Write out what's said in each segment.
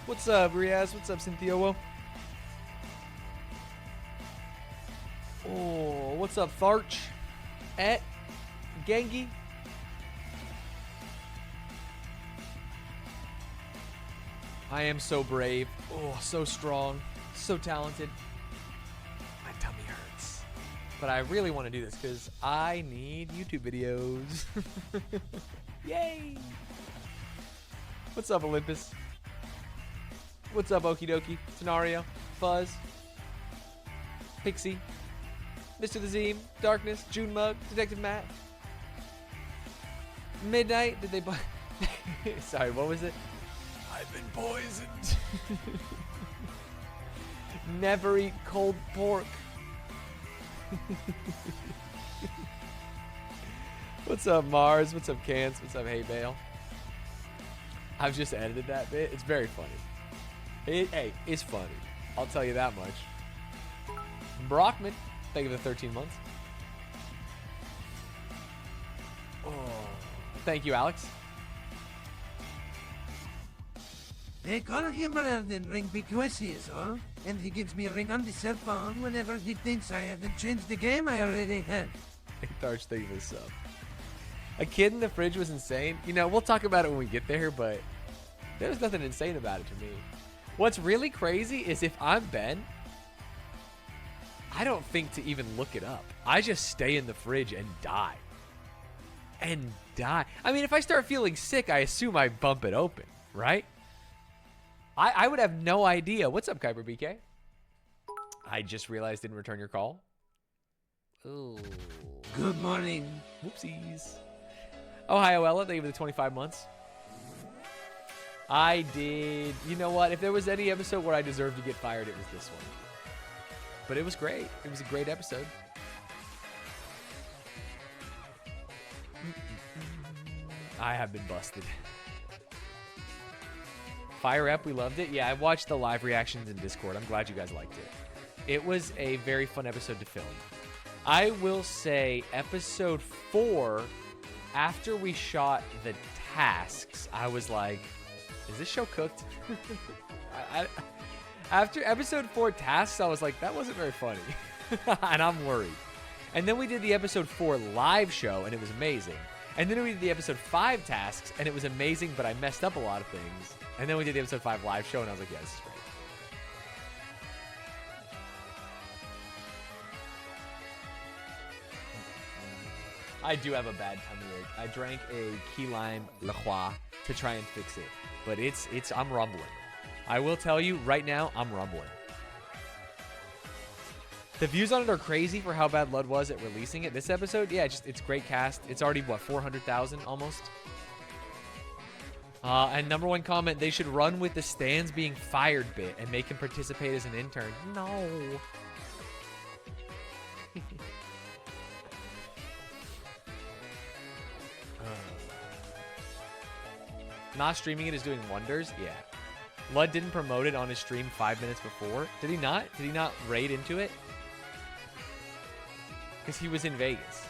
What's up, Riaz? What's up, Cynthia? Oh, what's up, Tharch? Gengi? I am so brave. Oh, so strong. So talented. My tummy hurts. But I really want to do this because I need YouTube videos. Yay! What's up, Olympus? What's up, Okie Dokie? Scenario? Fuzz? Pixie? Mr. the Zeme? Darkness? June Mug? Detective Matt? Midnight? Did they buy... Sorry, what was it? I've been poisoned. Never eat cold pork. What's up, Mars? What's up, Cans? What's up, Hey Bale? I've just edited that bit. It's very funny. Hey, it's funny. I'll tell you that much. Brockman, thank you for the 13 months. Oh, thank you, Alex. They call him Brandon Ring because he is all, and he gives me a ring on the cell phone whenever he thinks I haven't changed the game I already had. Hey, Tharch, thank you for this up. A kid in the fridge was insane. You know, we'll talk about it when we get there, but there's nothing insane about it to me. What's really crazy is if I'm Ben, I don't think to even look it up. I just stay in the fridge and die. And die. I mean, if I start feeling sick, I assume I bump it open, right? I would have no idea. What's up, Kuiper BK? I just realized didn't return your call. Ooh. Good morning. Whoopsies. Ohio Ella, thank you for the 25 months. I did. You know what? If there was any episode where I deserved to get fired, it was this one. But it was great. It was a great episode. I have been busted. Fire up, we loved it. Yeah, I watched the live reactions in Discord. I'm glad you guys liked it. It was a very fun episode to film. I will say episode 4, after we shot the tasks, I was like, is this show cooked? After episode 4 tasks, I was like, that wasn't very funny. And I'm worried. And then we did the episode 4 live show, and it was amazing. And then we did the episode 5 tasks, and it was amazing, but I messed up a lot of things. And then we did the episode 5 live show, and I was like, yeah, this is great. I do have a bad tummy ache. I drank a key lime La Croix to try and fix it. But I'm rumbling. I will tell you, right now, I'm rumbling. The views on it are crazy for how bad Lud was at releasing it. This episode, yeah, it's great cast. It's already, what, 400,000 almost? And number one comment, they should run with the Stanz being fired bit and make him participate as an intern. No. Not streaming it is doing wonders? Yeah. Lud didn't promote it on his stream 5 minutes before. Did he not? Did he not raid into it? Because he was in Vegas.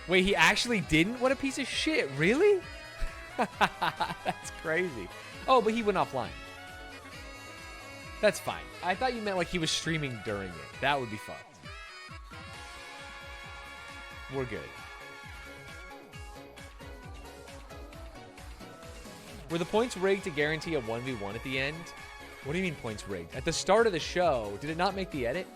Wait, he actually didn't? What a piece of shit. Really? That's crazy. Oh, but he went offline. That's fine. I thought you meant like he was streaming during it. That would be fucked. We're good. Were the points rigged to guarantee a 1v1 at the end? What do you mean points rigged? At the start of the show, did it not make the edit?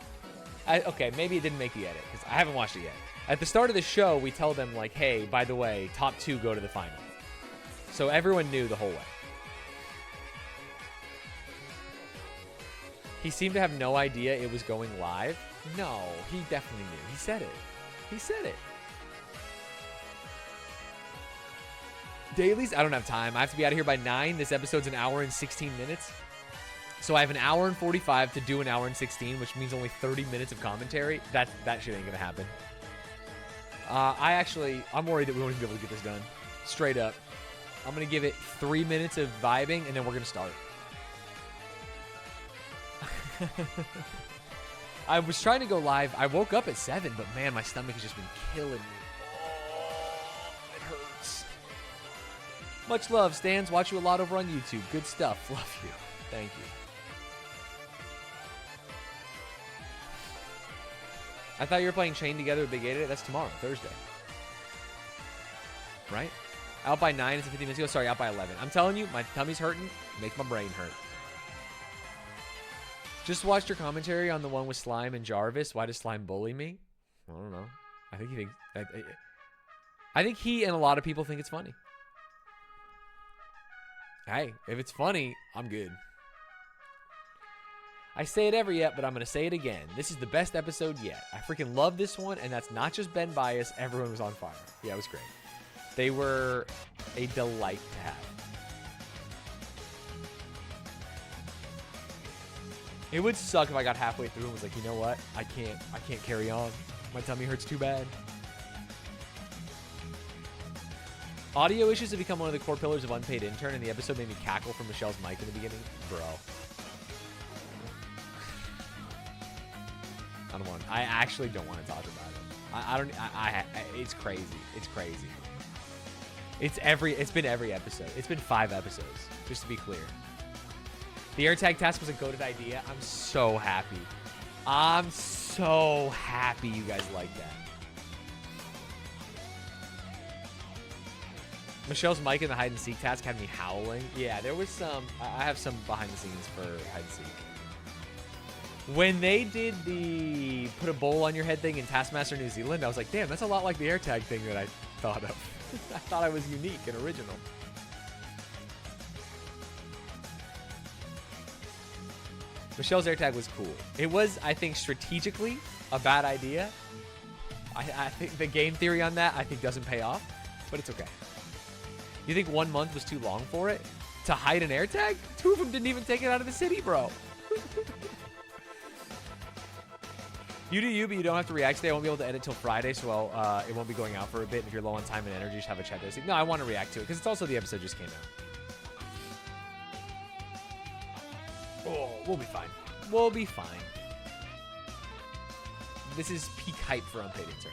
Okay, maybe it didn't make the edit, because I haven't watched it yet. At the start of the show, we tell them, like, hey, by the way, top 2 go to the final. So everyone knew the whole way. He seemed to have no idea it was going live. No, he definitely knew. He said it. He said it. Dailies? I don't have time. I have to be out of here by 9. This episode's an hour and 16 minutes. So I have an hour and 45 to do an hour and 16, which means only 30 minutes of commentary. That shit ain't gonna happen. I'm worried that we won't even be able to get this done. Straight up. I'm gonna give it 3 minutes of vibing, and then we're gonna start. I was trying to go live. I woke up at 7, but man, my stomach has just been killing me. Oh, it hurts. Much love, Stanz. Watch you a lot over on YouTube. Good stuff. Love you. Thank you. I thought you were playing Chain together with Big 8. That's tomorrow, Thursday. Right? Out by 9 is 15 minutes ago. Sorry, out by 11. I'm telling you, my tummy's hurting. Makes my brain hurt. Just watched your commentary on the one with Slime and Jarvis. Why does Slime bully me? I don't know. I think he thinks... I think he and a lot of people think it's funny. Hey, if it's funny, I'm good. I say it every ep, but I'm going to say it again. This is the best episode yet. I freaking love this one, and that's not just Ben Bias. Everyone was on fire. Yeah, it was great. They were a delight to have. It would suck if I got halfway through and was like, you know what? I can't carry on. My tummy hurts too bad. Audio issues have become one of the core pillars of Unpaid Intern, and the episode made me cackle from Michelle's mic in the beginning. Bro. I actually don't want to talk about it. It's crazy. It's crazy. It's been every episode. It's been 5 episodes, just to be clear. The AirTag task was a goated idea. I'm so happy. I'm so happy you guys like that. Michelle's mic in the hide and seek task had me howling. Yeah, there was some. I have some behind the scenes for hide and seek. When they did the put a bowl on your head thing in Taskmaster New Zealand, I was like, damn, that's a lot like the AirTag thing that I thought of. I thought I was unique and original. Michelle's AirTag was cool. It was, I think, strategically a bad idea. I think the game theory on that, I think, doesn't pay off, but it's okay. You think 1 month was too long for it? To hide an AirTag? 2 of them didn't even take it out of the city, bro. You do you, but you don't have to react today. I won't be able to edit till Friday, so it won't be going out for a bit. And if you're low on time and energy, just have a chat there. No, I want to react to it, because it's also the episode just came out. Oh, we'll be fine. We'll be fine. This is peak hype for Unpaid Intern.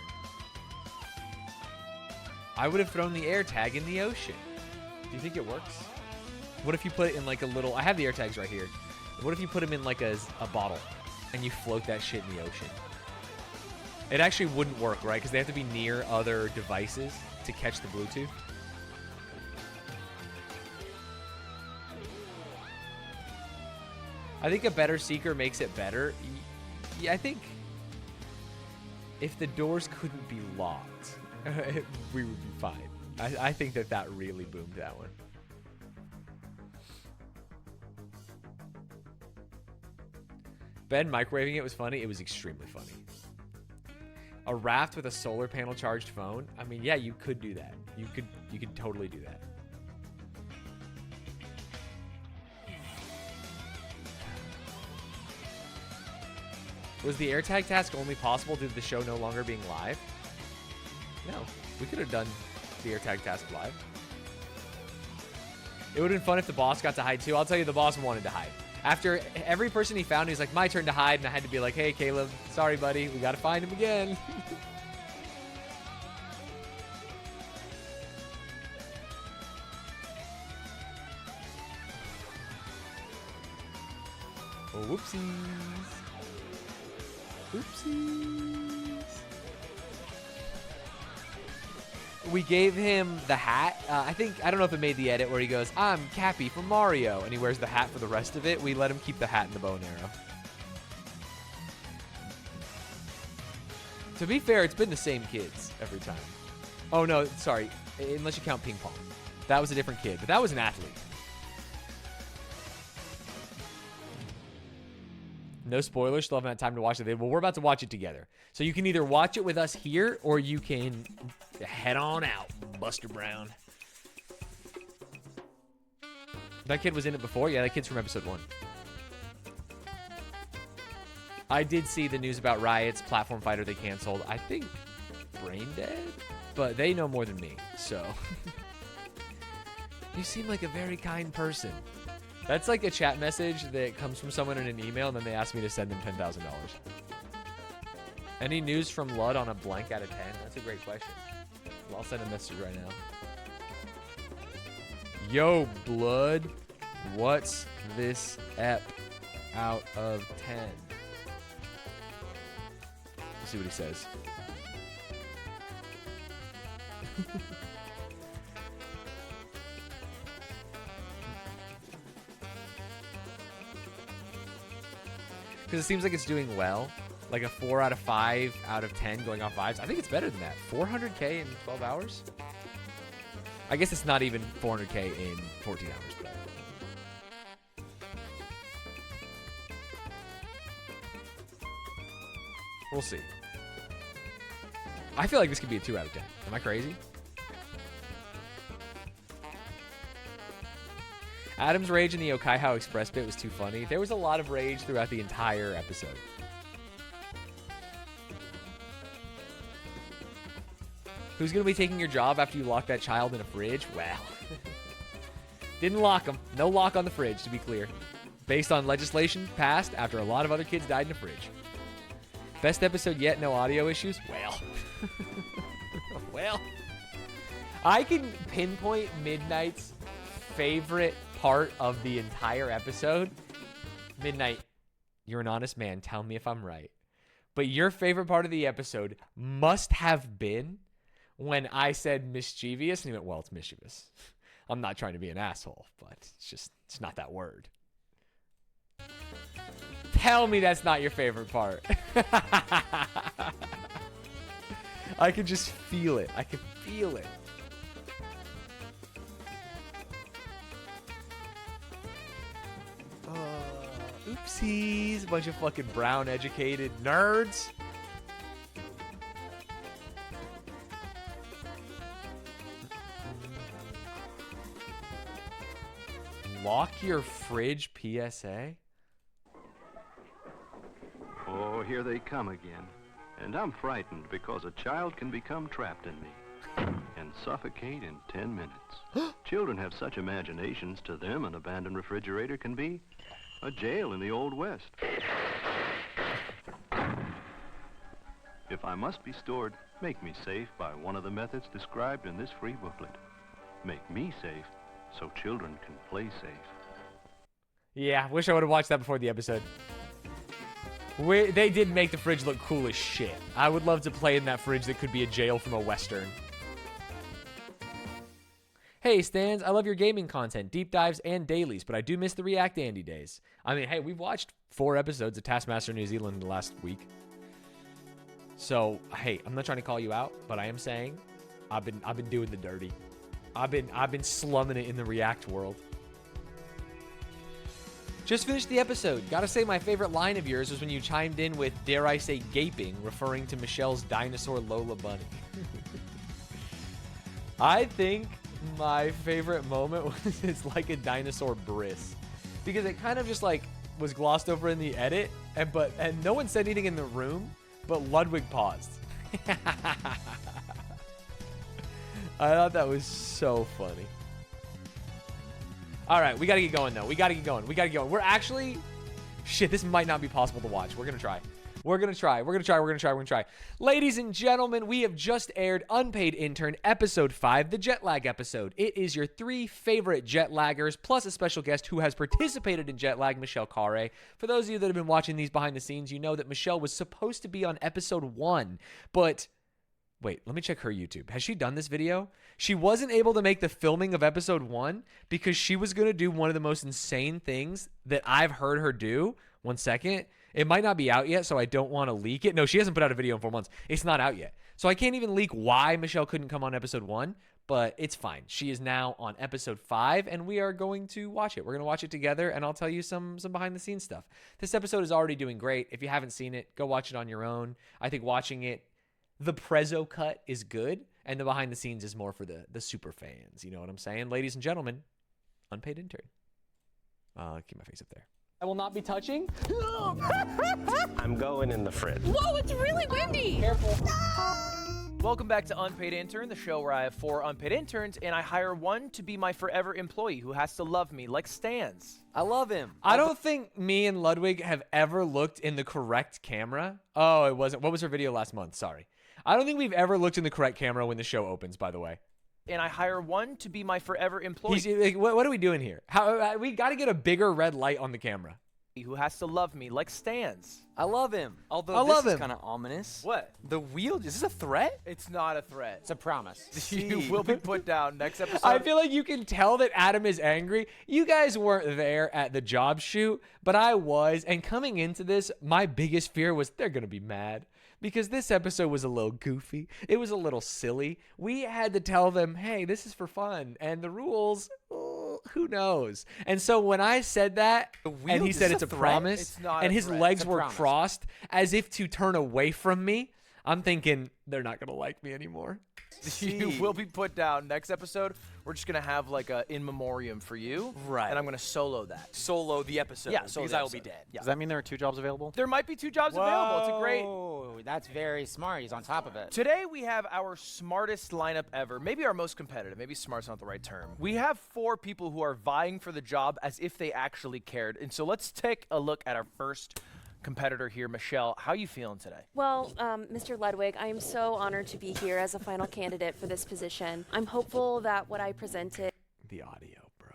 I would have thrown the AirTag in the ocean. Do you think it works? What if you put it in like a little... I have the AirTags right here. What if you put them in like a bottle and you float that shit in the ocean? It actually wouldn't work, right? Because they have to be near other devices to catch the Bluetooth. I think a better seeker makes it better. Yeah, I think if the doors couldn't be locked, we would be fine. I think that really boomed that one. Ben microwaving it was funny. It was extremely funny. A raft with a solar panel charged phone. I mean, yeah, you could do that. You could totally do that. Was the AirTag task only possible due to the show no longer being live? No, we could have done the AirTag task live. It would have been fun if the boss got to hide too. I'll tell you, the boss wanted to hide. After every person he found, he's like, my turn to hide, and I had to be like, hey, Caleb, sorry, buddy, we got to find him again. Oh, whoopsies. Oopsies. We gave him the hat. I don't know if it made the edit where he goes, I'm Cappy from Mario, and he wears the hat for the rest of it. We let him keep the hat and the bow and arrow. To be fair, it's been the same kids every time. Oh, no, sorry. Unless you count ping pong. That was a different kid, but that was an athlete. No spoilers, still haven't had time to watch it. Well, we're about to watch it together. So you can either watch it with us here, or you can head on out, Buster Brown. That kid was in it before? Yeah, that kid's from episode 1. I did see the news about Riot's platform fighter they canceled. I think Brain Dead? But they know more than me, so. You seem like a very kind person. That's like a chat message that comes from someone in an email, and then they ask me to send them $10,000. Any news from Lud on a blank out of 10? That's a great question. Well, I'll send a message right now. Yo, blood. What's this ep out of 10? Let's see what he says. Because it seems like it's doing well. Like a 4 out of 5 out of 10 going off vibes. I think it's better than that. 400K in 12 hours? I guess it's not even 400K in 14 hours. But we'll see. I feel like this could be a 2 out of 10. Am I crazy? Adam's rage in the Yokaihao Express bit was too funny. There was a lot of rage throughout the entire episode. Who's going to be taking your job after you lock that child in a fridge? Well, didn't lock him. No lock on the fridge, to be clear. Based on legislation passed after a lot of other kids died in a fridge. Best episode yet, no audio issues? Well. Well. I can pinpoint Midnight's favorite part of the entire episode. Midnight, you're an honest man. Tell me if I'm right. But your favorite part of the episode must have been when I said mischievous, and he went, well, it's mischievous. I'm not trying to be an asshole, but it's not that word. Tell me that's not your favorite part. I can just feel it. I can feel it. Oopsies. A bunch of fucking brown educated nerds. Lock your fridge PSA? Oh, here they come again. And I'm frightened because a child can become trapped in me and suffocate in 10 minutes. Children have such imaginations. To them, an abandoned refrigerator can be a jail in the Old West. If I must be stored, make me safe by one of the methods described in this free booklet. Make me safe so children can play safe. Yeah, wish I would have watched that before the episode. They did make the fridge look cool as shit. I would love to play in that fridge that could be a jail from a Western. Hey, Stanz, I love your gaming content, deep dives, and dailies, but I do miss the React Andy days. I mean, hey, we've watched 4 episodes of Taskmaster New Zealand in the last week. So, hey, I'm not trying to call you out, but I am saying I've been doing the dirty. I've been slumming it in the React world. Just finished the episode. Gotta say my favorite line of yours was when you chimed in with, dare I say, gaping, referring to Michelle's dinosaur Lola Bunny. I think my favorite moment was it's like a dinosaur bris. Because it kind of just like was glossed over in the edit, and no one said anything in the room, but Ludwig paused. I thought that was so funny. All right, we got to get going, though. We got to get going. We're actually... Shit, this might not be possible to watch. We're going to try. We're going to try. Ladies and gentlemen, we have just aired Unpaid Intern Episode 5, the jet lag episode. It is your 3 favorite jet laggers, plus a special guest who has participated in jet lag, Michelle Carre. For those of you that have been watching these behind the scenes, you know that Michelle was supposed to be on Episode 1, but... Wait, let me check her YouTube. Has she done this video? She wasn't able to make the filming of episode 1 because she was going to do one of the most insane things that I've heard her do. 1 second. It might not be out yet, so I don't want to leak it. No, she hasn't put out a video in 4 months. It's not out yet. So I can't even leak why Michelle couldn't come on episode 1, but it's fine. She is now on episode 5, and we are going to watch it. We're going to watch it together, and I'll tell you some behind-the-scenes stuff. This episode is already doing great. If you haven't seen it, go watch it on your own. I think watching it, the Prezzo cut is good, and the behind the scenes is more for the super fans. You know what I'm saying? Ladies and gentlemen, Unpaid Intern. Keep my face up there. I will not be touching. I'm going in the fridge. Whoa, it's really windy. Careful. Welcome back to Unpaid Intern, the show where I have 4 unpaid interns, and I hire one to be my forever employee who has to love me, like Stanz. I love him. I don't think me and Ludwig have ever looked in the correct camera. Oh, it wasn't. What was her video last month? Sorry. I don't think we've ever looked in the correct camera when the show opens, by the way. and I hire one to be my forever employee Like, what are we doing here? How we got to get a bigger red light on the camera. who has to love me like Stanz. I love him. Although I love this is him. kind of ominous. What? The wheel? Is this a threat? It's not a threat. It's a promise. You will be put down next episode. I feel like you can tell that Adam is angry. You guys weren't there at the job shoot, but I was. And coming into this, my biggest fear was they're going to be mad because this episode was a little goofy. It was a little silly. We had to tell them, hey, this is for fun. And the rules, who knows? And so when I said that, and he said it's a promise, It's not and a his threat. legs It's a were promise. crossed as if to turn away from me, I'm thinking they're not going to like me anymore. You will be put down next episode. We're just gonna have like a in memoriam for you, Right. And I'm gonna solo that. Solo the episode. Yeah, solo because the I will be episode. dead. Yeah. Does that mean there are 2 jobs available? There might be 2 jobs available. It's a great. Oh, that's very smart. He's on top of it. Today we have our smartest lineup ever. Maybe our most competitive. Maybe smart's not the right term. We have 4 people who are vying for the job as if they actually cared. And so let's take a look at our first competitor here, Michelle. How you feeling today? Well, Mr. Ludwig, I am so honored to be here as a final candidate for this position. I'm hopeful that what I presented. The audio, bro.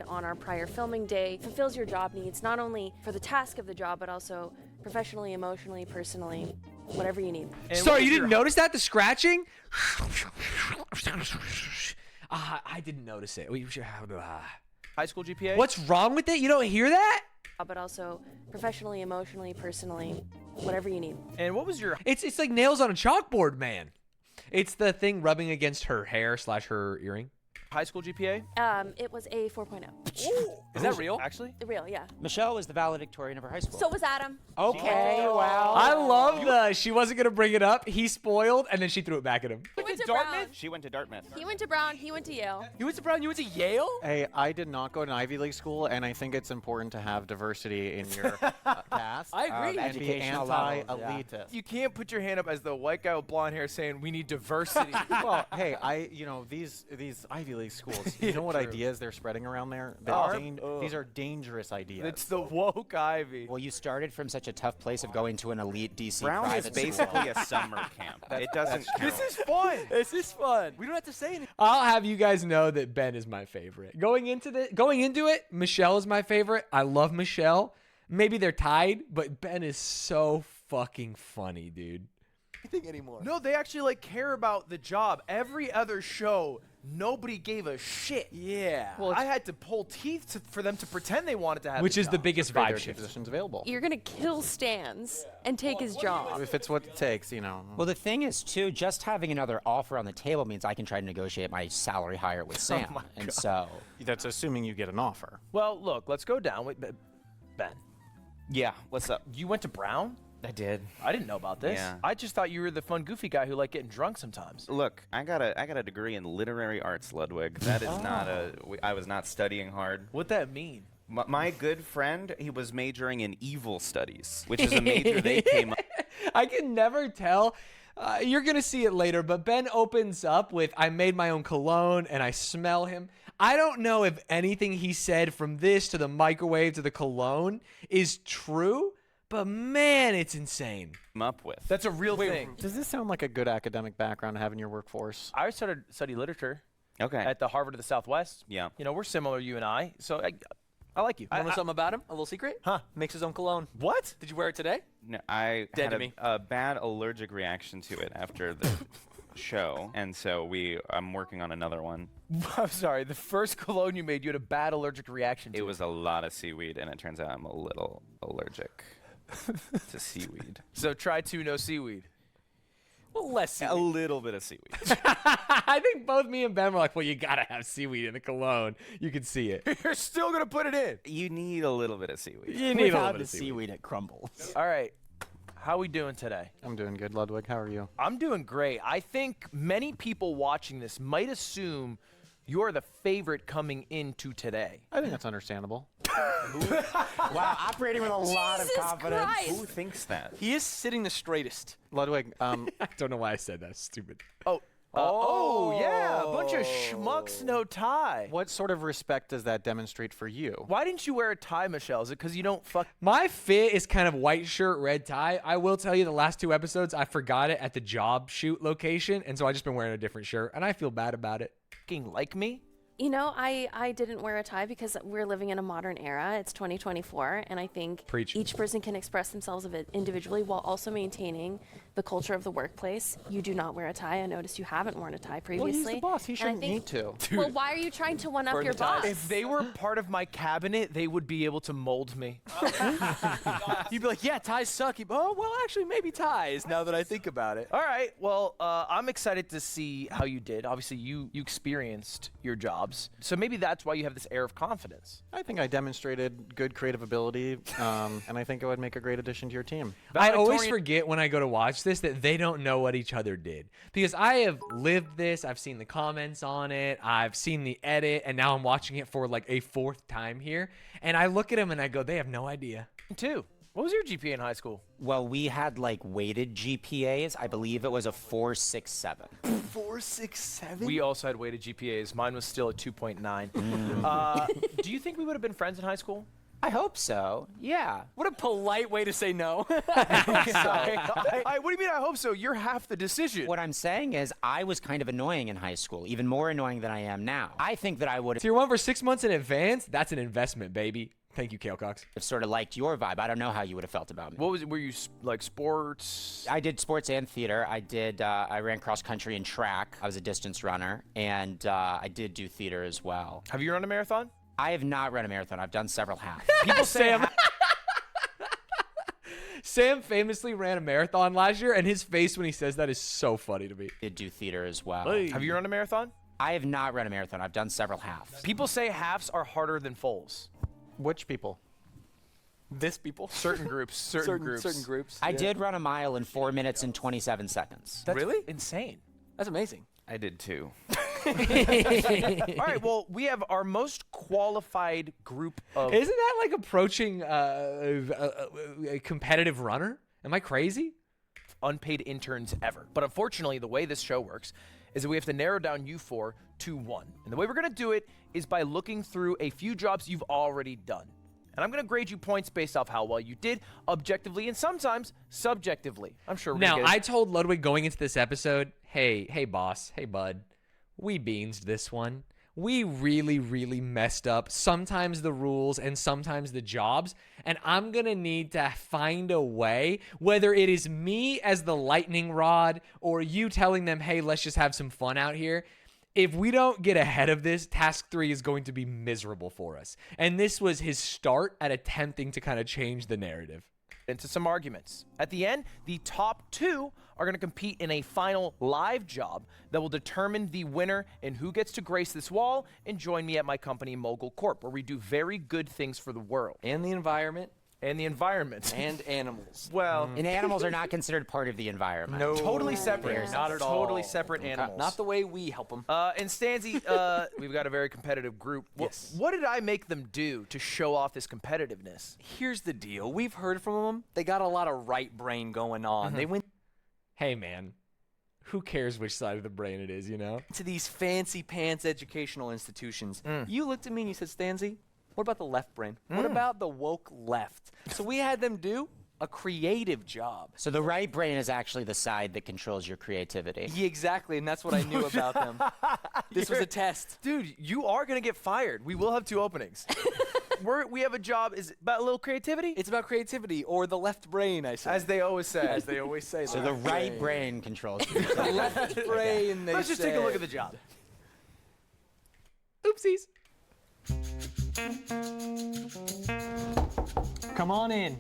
On our prior filming day fulfills your job needs, not only for the task of the job, but also professionally, emotionally, personally, whatever you need. And what Sorry, was you your didn't notice that? The scratching? I didn't notice it. high school GPA? What's wrong with it? You don't hear that? But also professionally, emotionally, personally, whatever you need. And what was your It's like nails on a chalkboard, man. It's the thing rubbing against her hair / her earring. high school GPA? It was a 4.0. Is that real? Actually? Real, yeah. Michelle was the valedictorian of her high school. So was Adam. Okay, well. I love the she wasn't gonna bring it up. He spoiled, and then she threw it back at him. He went to Dartmouth? Brown. She went to Dartmouth. He went to Brown. He went to Yale. You went to Brown, you went to Yale? Hey, I did not go to an Ivy League school, and I think it's important to have diversity in your cast. I agree. And be Educational levels, yeah. anti-elitist. You can't put your hand up as the white guy with blonde hair saying we need diversity. Well, hey, these Ivy League schools, you know what ideas they're spreading around there? These are dangerous ideas. It's the woke Ivy. Well, you started from such a tough place of going to an elite DC Brown is private school. basically a summer camp. It doesn't count. This is fun. This is fun. We don't have to say anything. I'll have you guys know that Ben is my favorite. Going into it, Michelle is my favorite. I love Michelle. Maybe they're tied, but Ben is so fucking funny, dude. Anything anymore. No, they actually like care about the job. Every other show, nobody gave a shit. Yeah. Well, I had to pull teeth for them to pretend they wanted to have Which the is the job. biggest There are vibe 2 shift. positions available. You're gonna kill Stanz and take his job. If it's what it takes, you know. Well, the thing is, too, just having another offer on the table means I can try to negotiate my salary higher with Sam. And so, That's assuming you get an offer. Well, look, let's go down. Wait, Ben, Yeah, what's up? you went to Brown? I did. I didn't know about this. Yeah. I just thought you were the fun, goofy guy who liked getting drunk sometimes. Look, I got a degree in literary arts, Ludwig. That is not I was not studying hard. What'd that mean? My good friend, he was majoring in evil studies, which is a major they came up. I can never tell. You're going to see it later, but Ben opens up with, I made my own cologne and I smell him. I don't know if anything he said from this to the microwave to the cologne is true, but man, it's insane. up with. That's a real thing. Does this sound like a good academic background to have in your workforce? I started study literature Okay. at the Harvard of the Southwest. Yeah. You know, we're similar, you and I. So I like you. You know something about him? A little secret? Huh. Makes his own cologne. What? Did you wear it today? No, I Dead had to me. a bad allergic reaction to it after the show, and so I'm working on another one. I'm sorry. The first cologne you made, you had a bad allergic reaction to. It was a lot of seaweed, and it turns out I'm a little allergic to seaweed. So try to no seaweed. Well, less A little bit of seaweed. I think both me and Ben were like, well, you got to have seaweed in the cologne. You can see it. You're still going to put it in. You need a little bit of seaweed. You need a little without bit the of seaweed. seaweed, it crumbles. All right. How we doing today? I'm doing good, Ludwig. How are you? I'm doing great. I think many people watching this might assume you're the favorite coming into today. I think that's understandable. Wow, operating with a lot of Jesus confidence. Christ. Who thinks that? He is sitting the straightest. Ludwig, I don't know why I said that. Stupid. Oh, Oh, yeah, a bunch of schmucks, no tie. What sort of respect does that demonstrate for you? Why didn't you wear a tie, Michelle? Is it because you don't fuck? My fit is kind of white shirt, red tie. I will tell you the last 2 episodes, I forgot it at the job shoot location, and so I just been wearing a different shirt, and I feel bad about it. Fucking like me? You know, I didn't wear a tie because we're living in a modern era. It's 2024, and I think Preach. each person can express themselves of it individually while also maintaining the culture of the workplace. You do not wear a tie. I noticed you haven't worn a tie previously. Well, he's the boss. He and I shouldn't think- need to. Well, why are you trying to one up Burn your the ties. boss? If they were part of my cabinet, they would be able to mold me. You'd be like, yeah, ties suck. Oh, well, actually, maybe ties, now that I think about it. All right. Well, I'm excited to see how you did. Obviously, you experienced your jobs, so maybe that's why you have this air of confidence. I think I demonstrated good creative ability, and I think I would make a great addition to your team. I always Valedictorian- forget when I go to watch this that they don't know what each other did. Because I have lived this, I've seen the comments on it, I've seen the edit, and now I'm watching it for like a 4th time here. And I look at them and I go, they have no idea. Me too. What was your GPA in high school? Well, we had like weighted GPAs. I believe it was a 4.67. 4.67. We also had weighted GPAs. Mine was still a 2.9. Do you think we would have been friends in high school? I hope so. Yeah. What a polite way to say no. What do you mean I hope so? You're half the decision. What I'm saying is I was kind of annoying in high school, even more annoying than I am now. I think that I would So you're one for 6 months in advance? That's an investment, baby. Thank you, Kale Cox. have sort of liked your vibe. I don't know how you would have felt about me. What was it? Were you like sports? I did sports and theater. I ran cross country and track. I was a distance runner, and I did do theater as well. Have you run a marathon? I have not run a marathon. I've done several half. People say Sam. Sam famously ran a marathon last year, and his face when he says that is so funny to me. Did do theater as well. Have you run a marathon? I have not run a marathon. I've done several halves. People say halves are harder than fulls. Which people? This people. Certain groups. Certain groups. Certain groups. I did run a mile in 4 minutes and 27 seconds. That's Really? insane. That's amazing. I did too. All right. Well, we have our most qualified group of. Isn't that like approaching a competitive runner? Am I crazy? Unpaid interns ever. But unfortunately, the way this show works is that we have to narrow down you four to one. And the way we're going to do it is by looking through a few jobs you've already done. And I'm going to grade you points based off how well you did, objectively and sometimes subjectively. I'm sure we're Now, gonna get I told Ludwig going into this episode, hey, boss, hey, bud, we beansed this one. We really, really messed up sometimes the rules and sometimes the jobs, and I'm going to need to find a way, whether it is me as the lightning rod or you telling them, hey, let's just have some fun out here. If we don't get ahead of this, task 3 is going to be miserable for us. And this was his start at attempting to kind of change the narrative. into some arguments. At the end, the top 2 are going to compete in a final live job that will determine the winner and who gets to grace this wall and join me at my company, Mogul Corp, where we do very good things for the world. And the environment. And the environment. And animals. Well, And animals are not considered part of the environment. No. totally separate. Not at all. Totally separate animals. Not the way we help them. And Stanzy, we've got a very competitive group. Yes. What did I make them do to show off this competitiveness? Here's the deal. We've heard from them. They got a lot of right brain going on. They went Hey, man, who cares which side of the brain it is, you know? to these fancy pants educational institutions. You looked at me and you said, Stanzy, what about the left brain? What about the woke left? So we had them do a creative job. So the right brain is actually the side that controls your creativity. Yeah, exactly, and that's what I knew about them. This was a test. Dude, you are going to get fired. We will have 2 openings. We have a job. Is it about a little creativity? It's about creativity, or the left brain, I said. As they always say. As they always say. So the right brain controls you. The left brain, they Let's just take a look at the job. Oopsies. Come on in.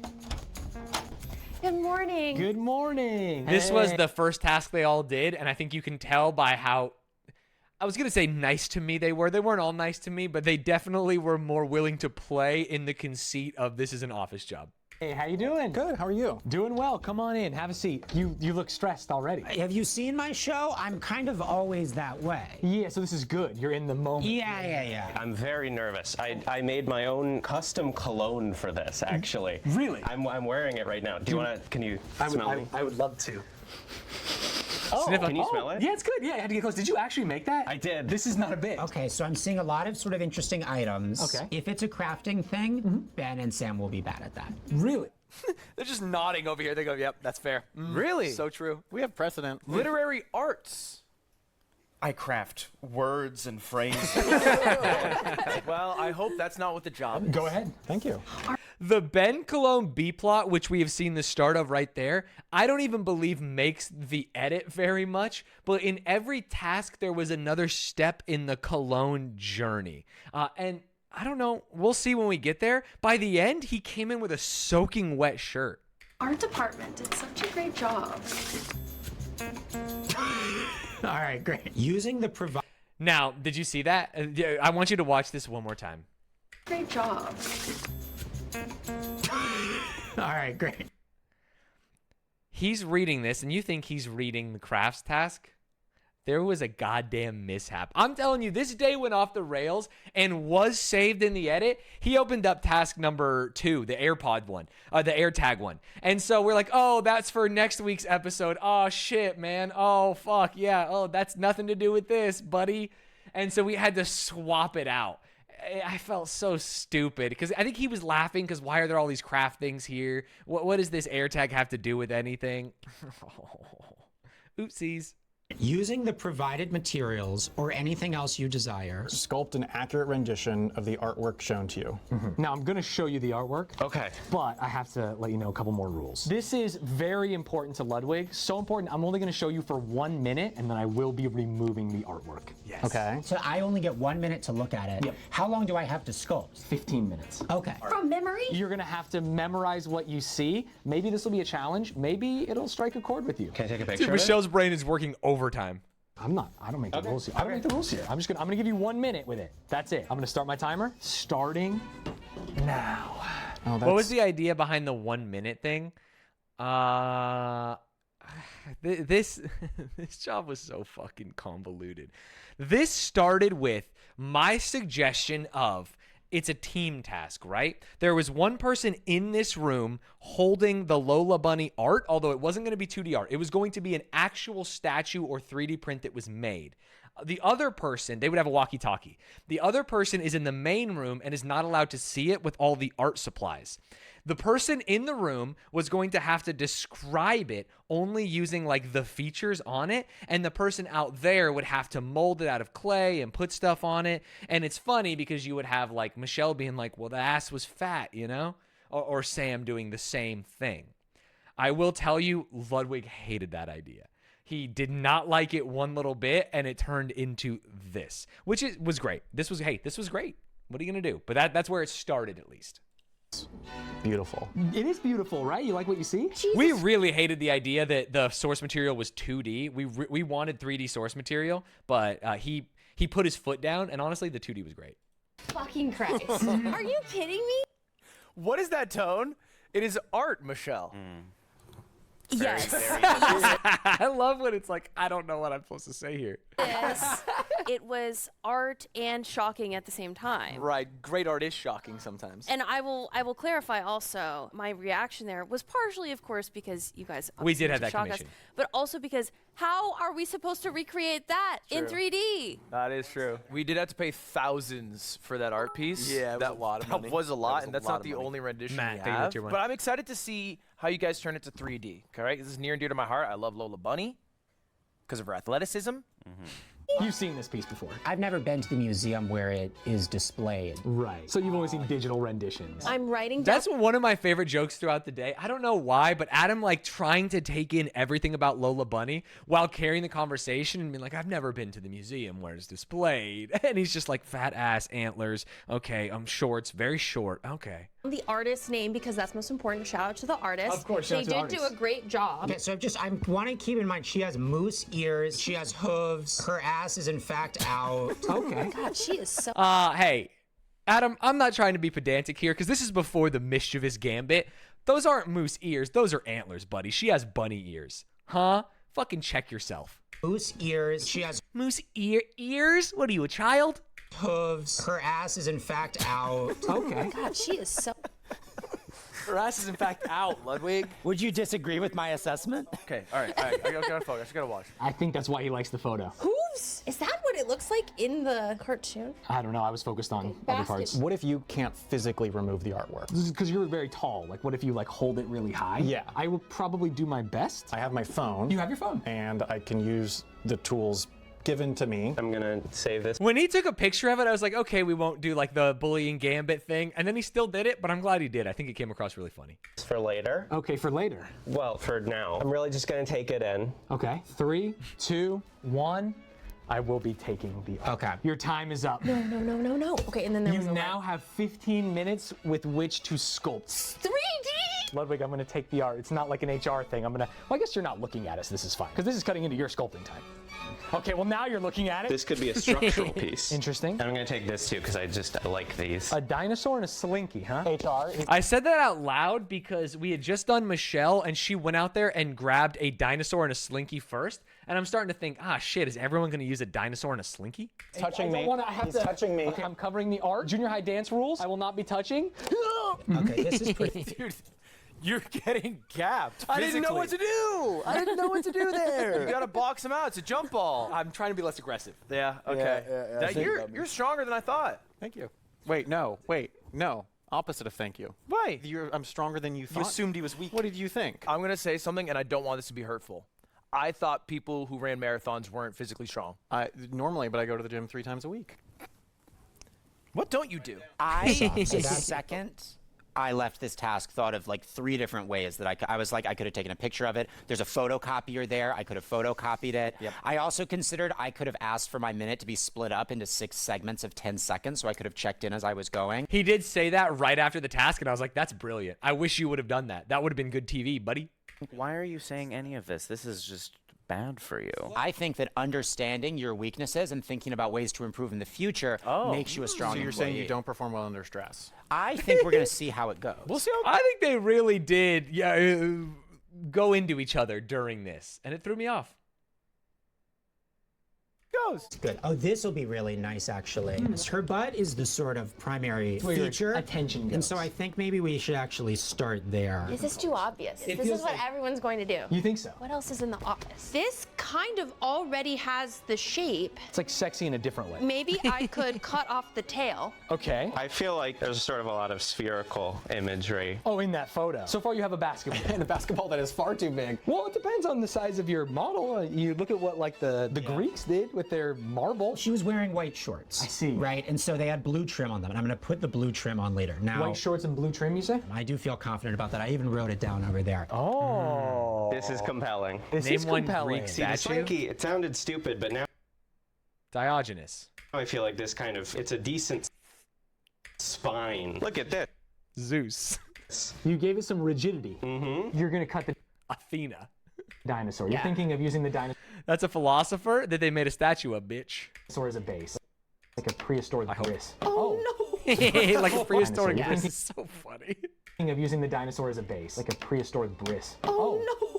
Good morning. Good morning. This was the first task they all did, and I think you can tell by how, I was going to say nice to me they were. They weren't all nice to me, but they definitely were more willing to play in the conceit of this is an office job. Hey, how you doing? Good. How are you? Doing well. Come on in. Have a seat. You look stressed already. Have you seen my show? I'm kind of always that way. Yeah, so this is good. You're in the moment. Yeah. I'm very nervous. I made my own custom cologne for this, actually. Really? I'm wearing it right now. Can you smell me? I would love to. Sniff Can you smell it? Yeah, it's good. Yeah, I had to get close. Did you actually make that? I did. This is not a bit. Okay, so I'm seeing a lot of sort of interesting items. Okay. If it's a crafting thing, Ben and Sam will be bad at that. Really? They're just nodding over here. They go, yep, that's fair. Really? So true. We have precedent. Literary arts. I craft words and phrases. Well, I hope that's not what the job is. Go ahead. Thank you. The Ben Cologne B plot, which we have seen the start of right there, I don't even believe makes the edit very much, but in every task there was another step in the Cologne journey. And I don't know, we'll see when we get there. By the end, he came in with a soaking wet shirt. Art department did such a great job. All right, great. Using the Now, did you see that? I want you to watch this one more time. Great job. All right, great. He's reading this, and you think he's reading the crafts task? There was a goddamn mishap. I'm telling you, this day went off the rails and was saved in the edit. He opened up task number 2, the AirPod one, the AirTag one. And so we're like, oh, that's for next week's episode. Oh, shit, man. Oh, fuck, yeah. Oh, that's nothing to do with this, buddy. And so we had to swap it out. I felt so stupid because I think he was laughing because why are there all these craft things here? What does this AirTag have to do with anything? Oopsies. Using the provided materials or anything else you desire. Sculpt an accurate rendition of the artwork shown to you. Now, I'm going to show you the artwork. Okay. But I have to let you know a couple more rules. This is very important to Ludwig. So important, I'm only going to show you for 1 minute, and then I will be removing the artwork. Yes. Okay. So I only get 1 minute to look at it. Yep. How long do I have to sculpt? 15 minutes. Okay. From memory? You're going to have to memorize what you see. Maybe this will be a challenge. Maybe it'll strike a chord with you. Can I take a picture Dude, of it? Michelle's brain is working overtime. I don't make the rules here. I don't make the rules here. I'm gonna give you 1 minute with it. That's it. I'm gonna start my timer. Starting now. Oh, What was the idea behind the 1 minute thing? This job was so fucking convoluted. This started with my suggestion of it's a team task, right? There was one person in this room holding the Lola Bunny art, although it wasn't going to be 2D art. It was going to be an actual statue or 3D print that was made. The other person, they would have a walkie-talkie. The other person is in the main room and is not allowed to see it with all the art supplies. The person in the room was going to have to describe it only using like the features on it, and the person out there would have to mold it out of clay and put stuff on it. And it's funny because you would have like Michelle being like, well, the ass was fat, you know? Or Sam doing the same thing. I will tell you, Ludwig hated that idea. He did not like it one little bit, and it turned into this, which was great. This was great. What are you going to do? But that's where it started, at least. Beautiful. It is beautiful, right? You like what you see? We really hated the idea that the source material was 2D. We wanted 3D source material, but he put his foot down, and honestly, the 2D was great. Fucking Christ. Are you kidding me? What is that tone? It is art, Michelle. Yes. I love when it's like, I don't know what I'm supposed to say here. Yes. It was art and shocking at the same time. Right. Great art is shocking sometimes. And I will clarify also, my reaction there was partially, of course, because you guys We did obviously have that shock us, commission. but also because how are we supposed to recreate that in 3D? That is true. We did have to pay thousands for that art piece. Yeah, it was that, a lot of that money. was a lot, That was and a that's lot not of the money. only rendition Matt, we take it have. to your one. But I'm excited to see how you guys turn it to 3D. All right, this is near and dear to my heart. I love Lola Bunny because of her athleticism. You've seen this piece before. I've never been to the museum where it is displayed. Right. So you've only seen digital renditions. I'm writing down. That's one of my favorite jokes throughout the day. I don't know why, but Adam like trying to take in everything about Lola Bunny while carrying the conversation and being like, I've never been to the museum where it's displayed. And he's just like, fat ass, antlers. Okay, shorts, very short. Okay. The artist's name, because that's most important. Shout out to the artist. Of course, shout they out to the did do artist. a great job. Okay, so I want to keep in mind she has moose ears, she has hooves, her ass is in fact out. Okay. God, she is so. Hey, Adam, I'm not trying to be pedantic here because this is before the mischievous gambit. Those aren't moose ears. Those are antlers, buddy. She has bunny ears. Huh? Fucking check yourself. Moose ears, she has Moose ears? What are you, a child? hooves, her ass is in fact out. Okay. God, she is so. Her ass is in fact out, Ludwig. Would you disagree with my assessment? Okay, all right. I gotta focus. I gotta watch. I think that's why he likes the photo. Hooves? Is that what it looks like in the cartoon? I don't know. I was focused on other parts. What if you can't physically remove the artwork? This is because you're very tall. Like, what if you like hold it really high? Yeah. I will probably do my best. I have my phone. You have your phone. And I can use the tools given to me. I'm gonna save this. When he took a picture of it, I was like, okay, we won't do like the bullying gambit thing. And then he still did it, but I'm glad he did. I think it came across really funny. For later. Okay, for later. Well, for now. I'm really just gonna take it in. Okay, 3, 2, 1. I will be taking the. Okay. Your time is up. No. Okay, and then there You was a now have 15 minutes with which to sculpt. 3D. Ludwig, I'm gonna take the art. It's not like an HR thing. Well, I guess you're not looking at us. This is fine, because this is cutting into your sculpting time. Okay, well now you're looking at it. This could be a structural piece. Interesting. And I'm gonna take this too because I like these. A dinosaur and a slinky, huh? HR. I said that out loud because we had just done Michelle and she went out there and grabbed a dinosaur and a slinky first. And I'm starting to think, shit, is everyone going to use a dinosaur and a slinky? Touching me. He's touching me. Okay, I'm covering the art. Junior high dance rules. I will not be touching. Okay, this is pretty. Dude, you're getting gapped. I didn't know what to do. I didn't know what to do there. You gotta box him out. It's a jump ball. I'm trying to be less aggressive. Yeah. Okay. You're stronger than I thought. Thank you. Wait, no. Opposite of thank you. Why? I'm stronger than you thought. You assumed he was weak. What did you think? I'm gonna say something, and I don't want this to be hurtful. I thought people who ran marathons weren't physically strong. Normally, but I go to the gym 3 times a week. What don't you do? The second I left this task, thought of like 3 different ways that I was like, I could have taken a picture of it. There's a photocopier there. I could have photocopied it. Yep. I also considered I could have asked for my minute to be split up into 6 segments of 10 seconds, so I could have checked in as I was going. He did say that right after the task, and I was like, that's brilliant. I wish you would have done that. That would have been good TV, buddy. Why are you saying any of this? This is just bad for you. I think that understanding your weaknesses and thinking about ways to improve in the future makes you a strong So you're employee. saying you don't perform well under stress? I think we're going to see how it goes. We'll see how I think they really did go into each other during this, and it threw me off. goes. Good. Oh, this will be really nice, actually. Her butt is the sort of primary Where your feature. attention And so I think maybe we should actually start there. This is too obvious. It This feels is what like- everyone's going to do. You think so? What else is in the office? This kind of already has the shape. It's like sexy in a different way. Maybe I could cut off the tail. Okay. I feel like there's sort of a lot of spherical imagery. Oh, in that photo. So far you have a basketball. And a basketball that is far too big. Well, it depends on the size of your model. You look at what like the Greeks did with their marble. She was wearing white shorts. I see. Right? And so they had blue trim on them. And I'm going to put the blue trim on later. Now, White shorts and blue trim, you say? I do feel confident about that. I even wrote it down over there. Oh. This is compelling. This Name is one compelling. Greek See, the statue. Slinky, it sounded stupid, but now Diogenes. I feel like this kind of, it's a decent spine. Look at this. Zeus. You gave it some rigidity. Mm-hmm. You're going to cut the Athena. dinosaur. You're Yeah. thinking of using the dinosaur That's a philosopher that they made a statue of, bitch. as a base. Like a prehistoric bris. Oh, no. Like a prehistoric. Dinosaur, This is so funny. Thinking of using the dinosaur as a base. Like a prehistoric bris. Oh, no.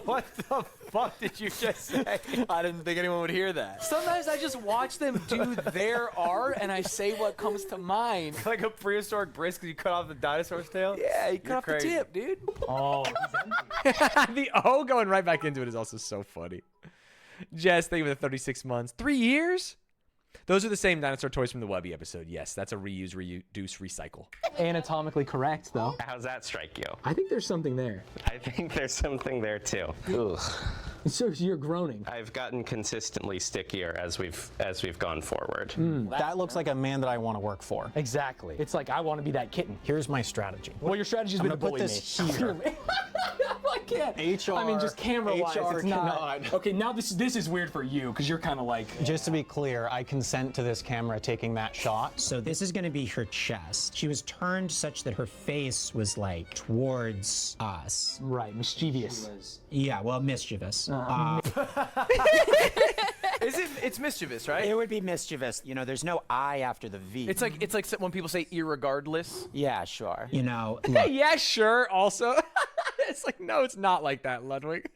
What the fuck did you just say? I didn't think anyone would hear that. Sometimes I just watch them do their art and I say what comes to mind. Like a prehistoric brisk because you cut off the dinosaur's tail? Yeah, you cut You're off crazy. the tip, dude. Oh, The O going right back into it is also so funny. Jess, thank you for the 36 months. 3 years? Those are the same dinosaur toys from the Webby episode. Yes, that's a reuse, reduce, recycle. anatomically correct, though. How's that strike you? I think there's something there. I think there's something there too. Ugh. So you're groaning. I've gotten consistently stickier as we've gone forward. That looks like a man that I want to work for. Exactly. It's like I want to be that kitten. Here's my strategy. Well, your strategy's been to I'm gonna bully put this me. here. I can't. HR. I mean, just camera-wise, HR it's not. cannot. Okay, now this is weird for you because you're kind of like. Just to be clear, I consent to this camera taking that shot. So this is going to be her chest. She was turned such that her face was like towards us. Right, mischievous. Yeah, well, mischievous. It's mischievous, right? It would be mischievous. You know, there's no I after the V. It's like when people say irregardless. Yeah, sure. You know, Hey, yeah, sure. Also, it's like, no, it's not like that, Ludwig.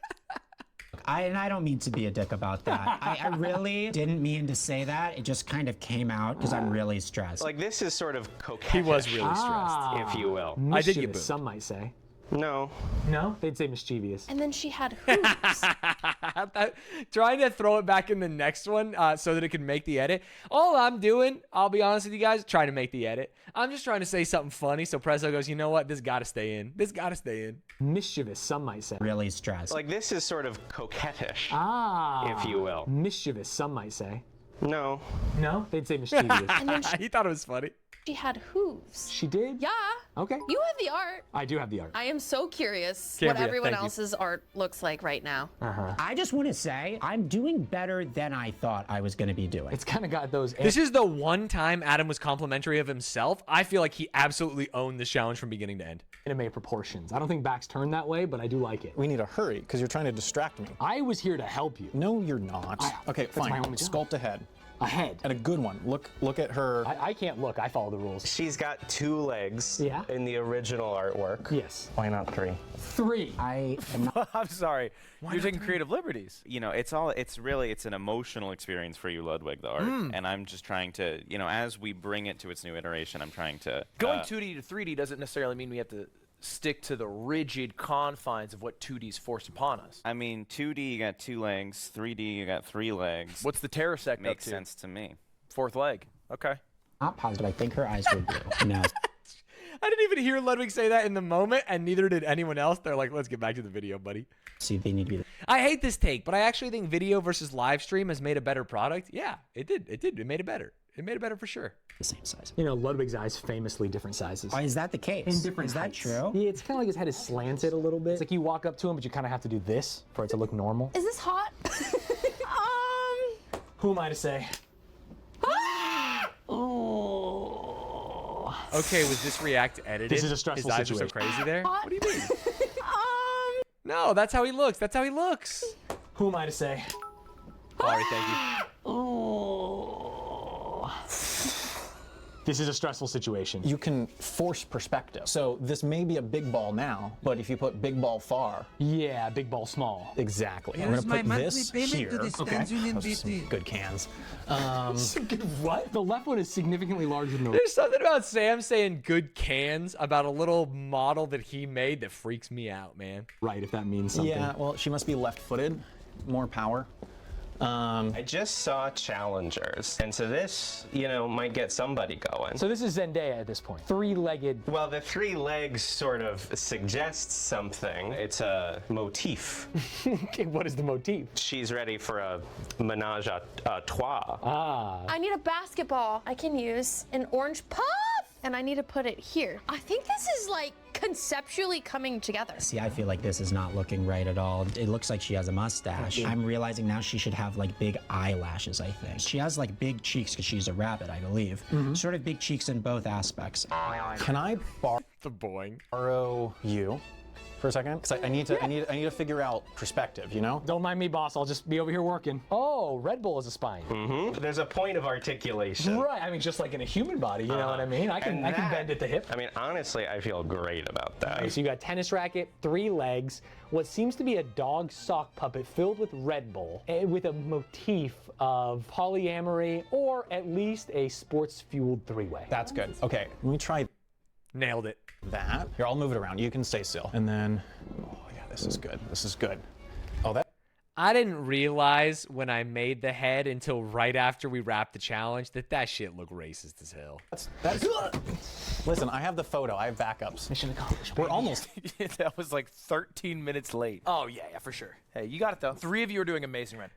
I don't mean to be a dick about that. I really didn't mean to say that. It just kind of came out because I'm really stressed. Like, this is sort of coquettish. He was really stressed, if you will. I did get Mischievous, some might say. No. No? They'd say mischievous. And then she had hoops. Trying to throw it back in the next one so that it can make the edit. All I'm doing, I'll be honest with you guys, trying to make the edit. I'm just trying to say something funny so Prezzo goes, you know what? This got to stay in. This got to stay in. Mischievous, some might say. Really stressed. Like, this is sort of coquettish, if you will. Mischievous, some might say. No. No? They'd say mischievous. And then He thought it was funny. she had hooves. She did? Yeah. Okay. You have the art. I do have the art. I am so curious Cambria, what everyone thank you. else's art looks like right now. I just want to say I'm doing better than I thought I was going to be doing. It's kind of got those... This is the one time Adam was complimentary of himself. I feel like he absolutely owned this challenge from beginning to end. anime proportions. I don't think backs turn that way, but I do like it. We need to hurry, because you're trying to distract me. I was here to help you. No, you're not. Okay, that's my fine. only job. Sculpt a head. A head. And a good one. Look at her. I can't look. I follow the rules. She's got 2 legs Yeah. in the original artwork. Yes. Why not 3? 3. I am not. I'm sorry. You're taking creative liberties. You know, it's an emotional experience for you, Ludwig, the art. And I'm just trying to, you know, as we bring it to its new iteration, I'm trying to... Going 2D to 3D doesn't necessarily mean we have to stick to the rigid confines of what 2D's forced upon us. I mean, 2D, you got 2 legs. 3D, you got 3 legs. What's the Terrasect up Makes to? sense to me. 4th leg. Okay. Not positive. I think her eyes were blue. No. I didn't even hear Ludwig say that in the moment, and neither did anyone else. They're like, let's get back to the video, buddy. See, they need to be. I hate this take, but I actually think video versus live stream has made a better product. Yeah, it did. It did. It made it better. It made it better for sure. The same size. You know, Ludwig's eyes famously different sizes. Why is that the case? In different Is that heights. true? Yeah, it's kind of like his head is slanted a little bit. It's like you walk up to him, but you kind of have to do this for it to look normal. Is this hot? Who am I to say? Okay, was this react edited? This is a stressful His eyes situation. are so crazy there. Hot? What do you mean? No, that's how he looks. That's how he looks. Who am I to say? All right, thank you. This is a stressful situation. You can force perspective. So this may be a big ball now, but if you put big ball far. Yeah, big ball small. Exactly. Here's I'm my gonna put monthly this payment here. to the Stanz Union Those are some BT. good cans. What? The left one is significantly larger than the There's something about Sam saying good cans about a little model that he made that freaks me out, man. right, if that means something. Yeah, well, she must be left-footed. More power. I just saw challengers, and so this, you know, might get somebody going. So this is Zendaya at this point. 3-legged. Well, the 3 legs sort of suggests something. It's a motif. Okay, what is the motif? She's ready for a menage a trois. Ah. I need a basketball. I can use an orange puff, and I need to put it here. I think this is like conceptually coming together. See, I feel like this is not looking right at all. It looks like she has a mustache. I'm realizing now she should have like big eyelashes, I think. She has like big cheeks because she's a rabbit, I believe. Sort of big cheeks in both aspects. Can I The boing. borrow you for a second? Because I need to figure out perspective, you know? Don't mind me, boss. I'll just be over here working. Oh, Red Bull is a spine. There's a point of articulation. Right. I mean, just like in a human body, you know what I mean? I can bend at the hip. I mean, honestly, I feel great about that. Okay, so you got tennis racket, 3 legs, what seems to be a dog sock puppet filled with Red Bull, with a motif of polyamory or at least a sports-fueled 3-way. That's good. Okay, let me try Nailed it. that. Here, I'll move it around. You can stay still. And then, oh yeah, this is good. This is good. Oh, that. I didn't realize when I made the head until right after we wrapped the challenge that shit looked racist as hell. That's. Listen, I have the photo. I have backups. Mission accomplished. We're almost. That was like 13 minutes late. Oh, yeah, for sure. Hey, you got it, though. 3 of you are doing amazing, Ren.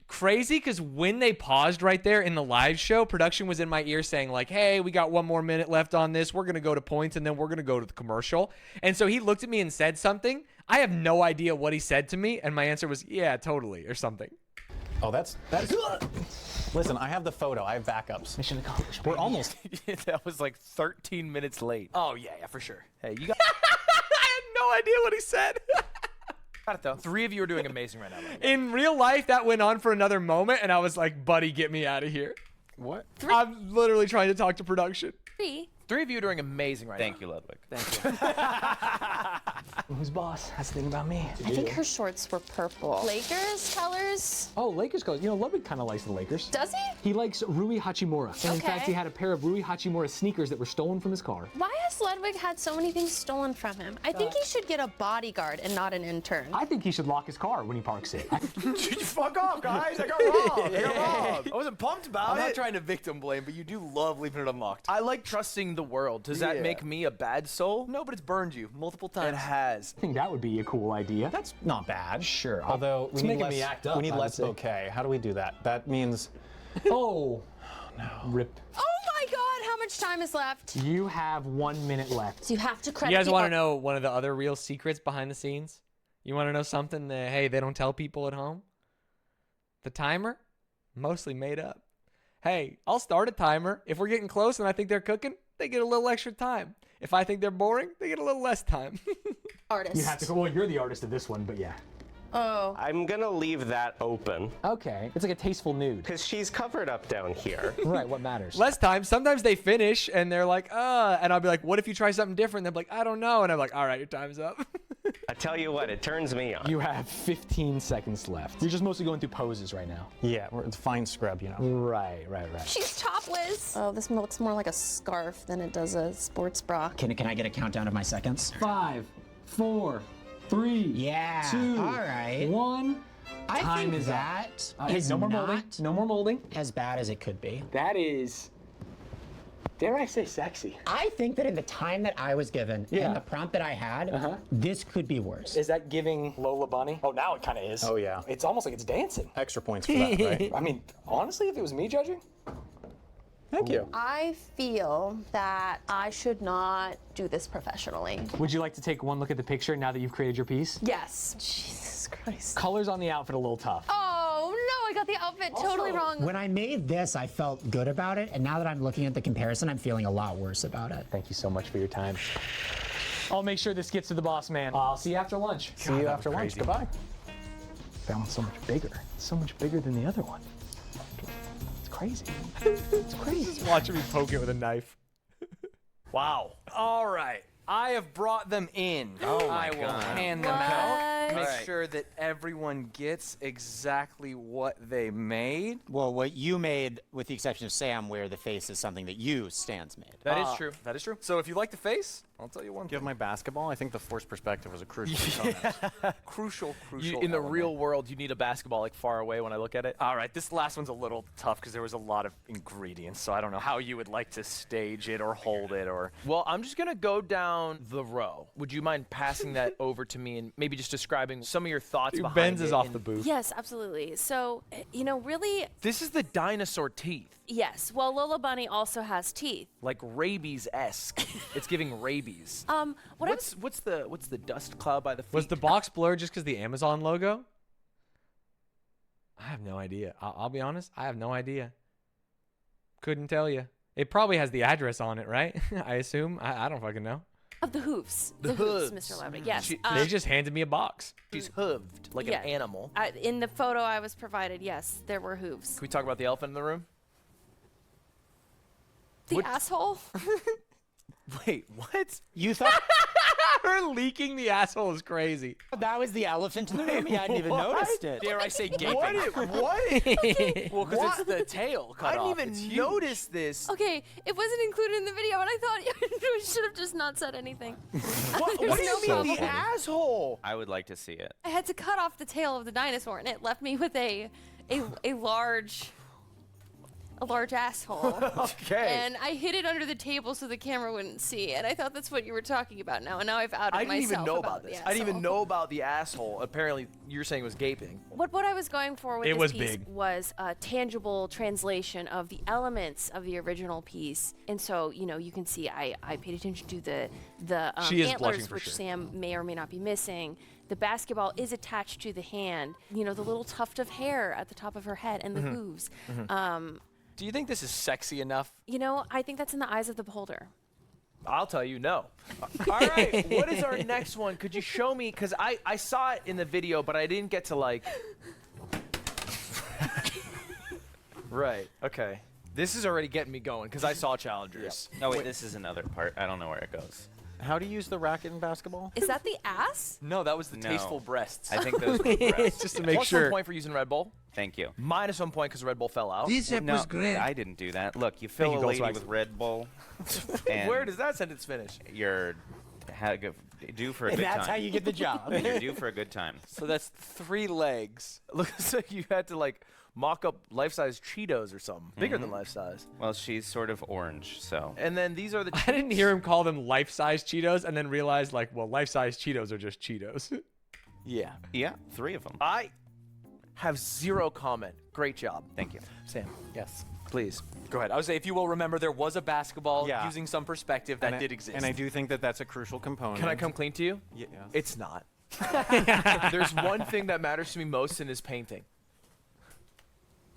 Crazy, because when they paused right there in the live show, production was in my ear saying like, hey, we got 1 more minute left on this. We're going to go to points, and then we're going to go to the commercial. And so he looked at me and said something. I have no idea what he said to me, and my answer was, yeah, totally, or something. Oh, that's. Listen, I have the photo. I have backups. Mission accomplished. We're almost. That was like 13 minutes late. Oh, yeah, for sure. Hey, you got I had no idea what he said. got it, though. 3 of you are doing amazing right now. In real life, that went on for another moment, and I was like, buddy, get me out of here. What? I'm literally trying to talk to production. 3 Three of you are doing amazing right Thank you, Ludwig. Thank you. Who's boss? That's the thing about me. I think her shorts were purple. Lakers colors? Oh, Lakers colors. You know, Ludwig kind of likes the Lakers. Does he? He likes Rui Hachimura. And in Okay. fact, he had a pair of Rui Hachimura sneakers that were stolen from his car. Why has Ludwig had so many things stolen from him? I think he should get a bodyguard and not an intern. I think he should lock his car when he parks it. Fuck off, guys. I got robbed. I got robbed. I wasn't pumped about I'm it. not trying to victim blame, but you do love leaving it unlocked. I like trusting the world. Does that Yeah. make me a bad soul? No, but it's burned you multiple times. It has. I think that would be a cool idea. That's not bad. Sure. Although It's we need making less, me act up, we need I would less say. bouquet. How do we do that? That means Oh, no. Rip. Oh my god, how much time is left? You have 1 minute left. So you have to credit You guys the want to art- know one of the other real secrets behind the scenes? You want to know something that, hey, they don't tell people at home? The timer? Mostly made up. Hey, I'll start a timer. If we're getting close and I think they're cooking, they get a little extra time. If I think they're boring, they get a little less time. artist. You have to. Well, you're the artist of this one, but yeah. Oh. I'm gonna leave that open Okay. It's like a tasteful nude. because she's covered up down here. Right. What matters? Less time. Sometimes they finish and they're like, and I'll be like, what if you try something different? They're like, I don't know. And I'm like, all right, your time's up. I tell you what, it turns me on. You have 15 seconds left. You're just mostly going through poses right now. yeah, it's fine scrub, you know. Right. She's topless. Oh, this looks more like a scarf than it does a sports bra. Can I get a countdown of my seconds? 5, 4, 3, Yeah. 2, All right. 1. I Time think is up. that is No more not molding. No more molding. as bad as it could be. That is, dare I say, sexy. I think that in the time that I was given Yeah. and the prompt that I had, this could be worse. Is that giving Lola Bunny? Oh, now it kind of is. Oh, yeah. It's almost like it's dancing. Extra points for that, right? I mean, honestly, if it was me judging, Thank you. I feel that I should not do this professionally. would you like to take one look at the picture now that you've created your piece? Yes. Jesus Christ. Colors on the outfit a little tough. Oh no, I got the outfit totally wrong. When I made this, I felt good about it, and now that I'm looking at the comparison, I'm feeling a lot worse about it. Thank you so much for your time. I'll make sure this gets to the boss man. I'll see you after lunch. See you after lunch. crazy. Goodbye. That one's so much bigger. It's so much bigger than the other one. It's crazy. It's crazy. Just watching me poke it with a knife. Wow. All right. I have brought them in. Oh my I will God. hand them What? out. Make Alright. sure that everyone gets exactly what they made. Well, what you made, with the exception of Sam, where the face is something that you, Stanz, made. That is true. That is true. So if you like the face, I'll tell you one Do you have thing. my basketball? I think the forced perspective was a crucial component. Crucial. In the element. real world, you need a basketball like far away when I look at it. All right, this last one's a little tough because there was a lot of ingredients, so I don't know how you would like to stage it or hold it or. Well, I'm just gonna go down the row. Would you mind passing that over to me and maybe just describing some of your thoughts Dude, behind Ben's it? is off and- the booth. Yes, absolutely. So, really, This is the dinosaur teeth, yes. Well, Lola Bunny also has teeth. like rabies-esque. It's giving rabies. What I was What's the dust cloud by the feet? Was the box blurred just because the Amazon logo? I have no idea. I'll be honest. I have no idea. Couldn't tell you. It probably has the address on it, right? I assume. I don't fucking know. of the hoofs. The hooves, hooves. Mr. Ludwig. Yes. They just handed me a box. She's hooved like Yeah. an animal. In the photo I was provided, yes, there were hooves. Can we talk about the elephant in the room? The asshole. Wait, what? You thought Her leaking the asshole is crazy. that was the elephant in the room? You hadn't even noticed it. Dare I say gaping? What? Well, because it's the tail cut I off. didn't It's even huge. notice this. Okay, it wasn't included in the video, and I thought we should have just not said anything. What There's do no you mean problem. the asshole? I would like to see it. I had to cut off the tail of the dinosaur, and it left me with a large asshole. Okay. And I hid it under the table so the camera wouldn't see. And I thought that's what you were talking about now. And now I've outed I didn't myself even know about about this. the I didn't even asshole. know about the asshole. Apparently, you're saying it was gaping. What I was going for with It this was piece big. was a tangible translation of the elements of the original piece. And so, you can see I paid attention to the She is blushing antlers, for which sure. Sam may or may not be missing. The basketball is attached to the hand. The little tuft of hair at the top of her head and the hooves. Do you think this is sexy enough? I think that's in the eyes of the beholder. I'll tell you no. All right, what is our next one? Could you show me? Because I saw it in the video, but I didn't get to like. Right, okay. This is already getting me going because I saw challengers. No, wait, this is another part. I don't know where it goes. How do you use the racket in basketball? Is that the ass? No, that was the No. tasteful breasts. I think those were breasts. Just to make Plus sure. 1 point for using Red Bull. Thank you. Minus 1 point because Red Bull fell out. This app No, was great. I didn't do that. Look, you fill you, a lady Goldswags. with Red Bull, and Where does that sentence finish? you're due for a And good that's time. how you get the job. You're due for a good time. So that's 3 legs. Looks like you had to like mock up life-size Cheetos or something. Bigger than life-size. Well, she's sort of orange, so. And then these are the I didn't hear him call them life-size Cheetos and then realize, like, well, life-size Cheetos are just Cheetos. Yeah. Yeah, 3 of them. I have 0 comment. Great job. Thank you. Sam, Yes. please. Go ahead. I would say if you will remember, there was a basketball Yeah. using some perspective that And did exist. And I do think that that's a crucial component. Can I come clean to you? Yeah. It's not. There's one thing that matters to me most in this painting.